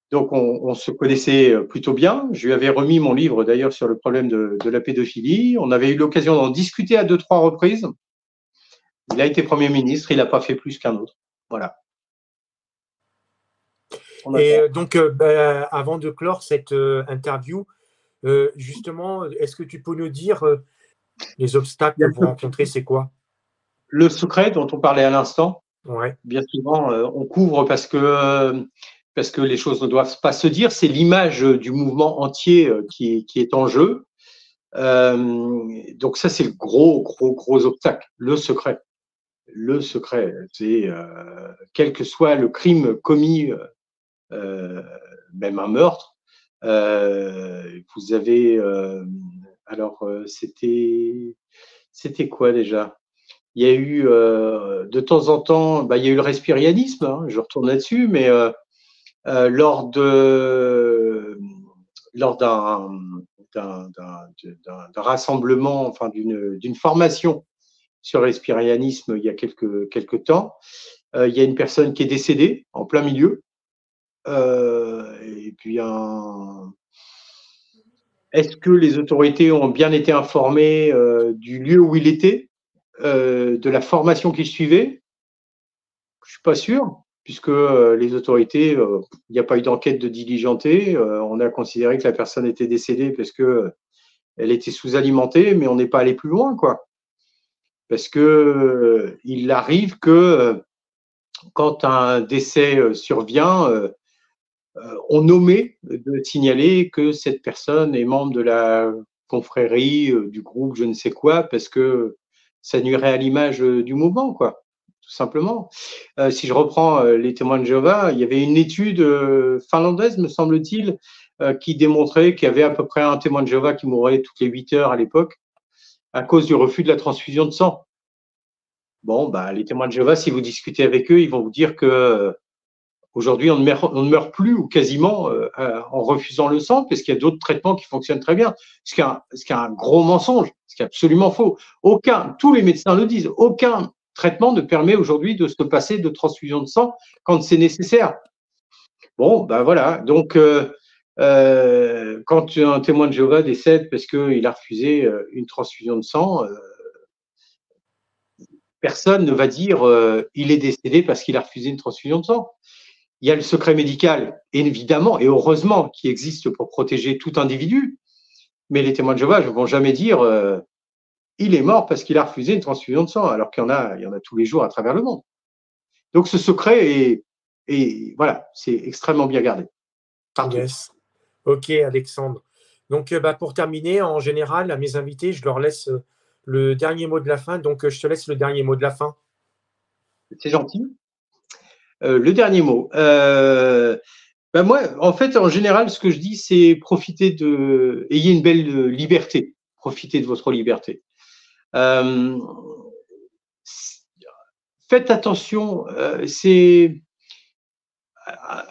S4: Donc, on se connaissait plutôt bien. Je lui avais remis mon livre, d'ailleurs, sur le problème de la pédophilie. On avait eu l'occasion d'en discuter à 2-3 reprises. Il a été Premier ministre, il n'a pas fait plus qu'un autre. Voilà.
S3: Et donc, avant de clore cette interview, justement, est-ce que tu peux nous dire les obstacles que vous rencontrez, c'est quoi?
S4: Le secret dont on parlait à l'instant.
S3: Ouais.
S4: Bien souvent, on couvre parce que les choses ne doivent pas se dire. C'est l'image du mouvement entier qui est en jeu. Donc ça, c'est le gros obstacle. Le secret. Le secret, c'est quel que soit le crime commis, même un meurtre. Vous avez c'était quoi déjà? Il y a eu de temps en temps, il y a eu le respirianisme, hein, je retourne là-dessus, mais lors d'un rassemblement, enfin d'une formation sur le respirianisme il y a quelques temps, il y a une personne qui est décédée en plein milieu. Et puis est-ce que les autorités ont bien été informées du lieu où il était, de la formation qu'il suivait? Je suis pas sûr, puisque les autorités, il n'y a pas eu d'enquête de diligenté. On a considéré que la personne était décédée parce que elle était sous-alimentée, mais on n'est pas allé plus loin, quoi. Parce que il arrive que quand un décès survient, on omet de signaler que cette personne est membre de la confrérie, du groupe, je ne sais quoi, parce que ça nuirait à l'image du mouvement, quoi, tout simplement. Si je reprends les témoins de Jéhovah, il y avait une étude finlandaise, me semble-t-il, qui démontrait qu'il y avait à peu près un témoin de Jéhovah qui mourait toutes les 8 heures à l'époque à cause du refus de la transfusion de sang. Bon, bah, les témoins de Jéhovah, si vous discutez avec eux, ils vont vous dire que aujourd'hui, on ne meurt plus ou quasiment en refusant le sang, parce qu'il y a d'autres traitements qui fonctionnent très bien. Ce qui est un gros mensonge, ce qui est absolument faux. Tous les médecins le disent, aucun traitement ne permet aujourd'hui de se passer de transfusion de sang quand c'est nécessaire. Bon, ben voilà. Donc, quand un témoin de Jéhovah décède parce qu'il a refusé une transfusion de sang, personne ne va dire il est décédé parce qu'il a refusé une transfusion de sang. Il y a le secret médical, évidemment, et heureusement, qui existe pour protéger tout individu. Mais les témoins de Jéhovah ne vont jamais dire il est mort parce qu'il a refusé une transfusion de sang, alors qu'il y en a tous les jours à travers le monde. Donc ce secret voilà, c'est extrêmement bien gardé. Partout.
S3: Yes. Ok, Alexandre. Donc, pour terminer, en général, à mes invités, je leur laisse le dernier mot de la fin. Donc, je te laisse le dernier mot de la fin.
S4: C'est gentil. Le dernier mot. Moi, en fait, en général, ce que je dis, c'est ayez une belle liberté. Profitez de votre liberté. Faites attention.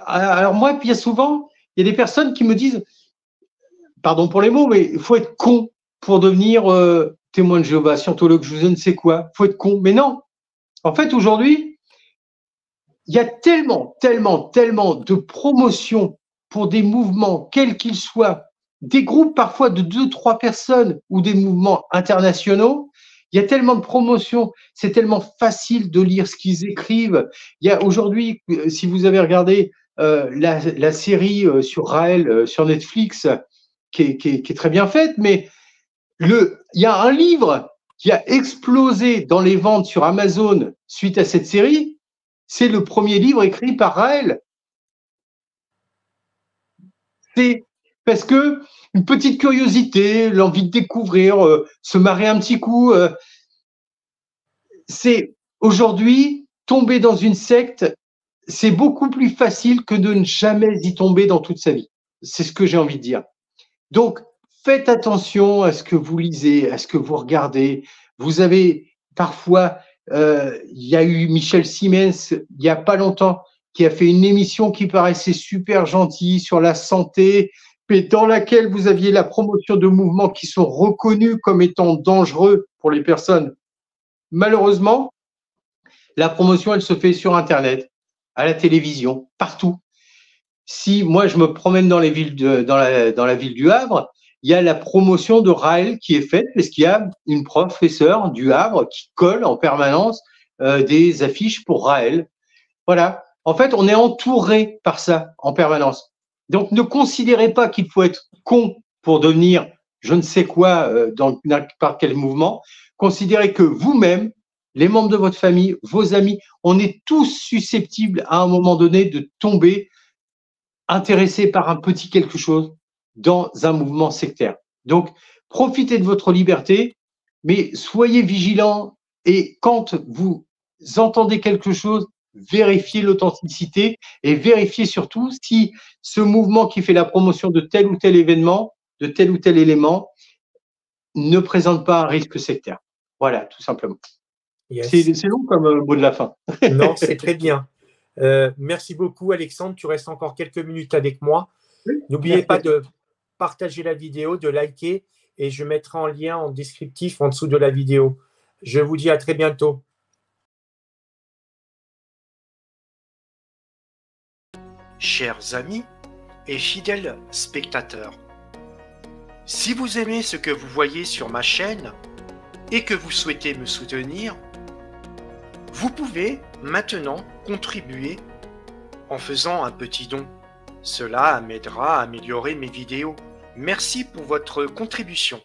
S4: Alors moi, bien souvent, il y a des personnes qui me disent, pardon pour les mots, mais il faut être con pour devenir témoin de Jéhovah, scientologue, je ne sais quoi. Il faut être con. Mais non. En fait, aujourd'hui, il y a tellement de promotions pour des mouvements, quels qu'ils soient, des groupes parfois de 2-3 personnes ou des mouvements internationaux. Il y a tellement de promotions, c'est tellement facile de lire ce qu'ils écrivent. Il y a aujourd'hui, si vous avez regardé la série sur Raël sur Netflix, qui est très bien faite, mais il y a un livre qui a explosé dans les ventes sur Amazon suite à cette série. C'est le premier livre écrit par Raël. C'est parce que une petite curiosité, l'envie de découvrir, se marrer un petit coup. C'est aujourd'hui tomber dans une secte, c'est beaucoup plus facile que de ne jamais y tomber dans toute sa vie. C'est ce que j'ai envie de dire. Donc, faites attention à ce que vous lisez, à ce que vous regardez. Vous avez parfois, il y a eu Michel Siemens, il n'y a pas longtemps, qui a fait une émission qui paraissait super gentille sur la santé, mais dans laquelle vous aviez la promotion de mouvements qui sont reconnus comme étant dangereux pour les personnes. Malheureusement, la promotion, elle se fait sur Internet, à la télévision, partout. Si moi, je me promène dans la ville du Havre, il y a la promotion de Raël qui est faite parce qu'il y a une professeure du Havre qui colle en permanence des affiches pour Raël. Voilà. En fait, on est entouré par ça en permanence. Donc, ne considérez pas qu'il faut être con pour devenir je ne sais quoi dans n'importe quel mouvement. Considérez que vous-même, les membres de votre famille, vos amis, on est tous susceptibles à un moment donné de tomber intéressés par un petit quelque chose dans un mouvement sectaire. Donc, profitez de votre liberté, mais soyez vigilants et quand vous entendez quelque chose, vérifiez l'authenticité et vérifiez surtout si ce mouvement qui fait la promotion de tel ou tel événement, de tel ou tel élément, ne présente pas un risque sectaire. Voilà, tout simplement.
S3: Yes.
S4: C'est long comme mot de la fin.
S3: Non, c'est très bien. Merci beaucoup, Alexandre. Tu restes encore quelques minutes avec moi.
S4: Oui,
S3: n'oubliez pas de partager la vidéo, de liker et je mettrai en lien en descriptif en dessous de la vidéo. Je vous dis à très bientôt.
S5: Chers amis et fidèles spectateurs, si vous aimez ce que vous voyez sur ma chaîne et que vous souhaitez me soutenir, vous pouvez maintenant contribuer en faisant un petit don. Cela m'aidera à améliorer mes vidéos. Merci pour votre contribution.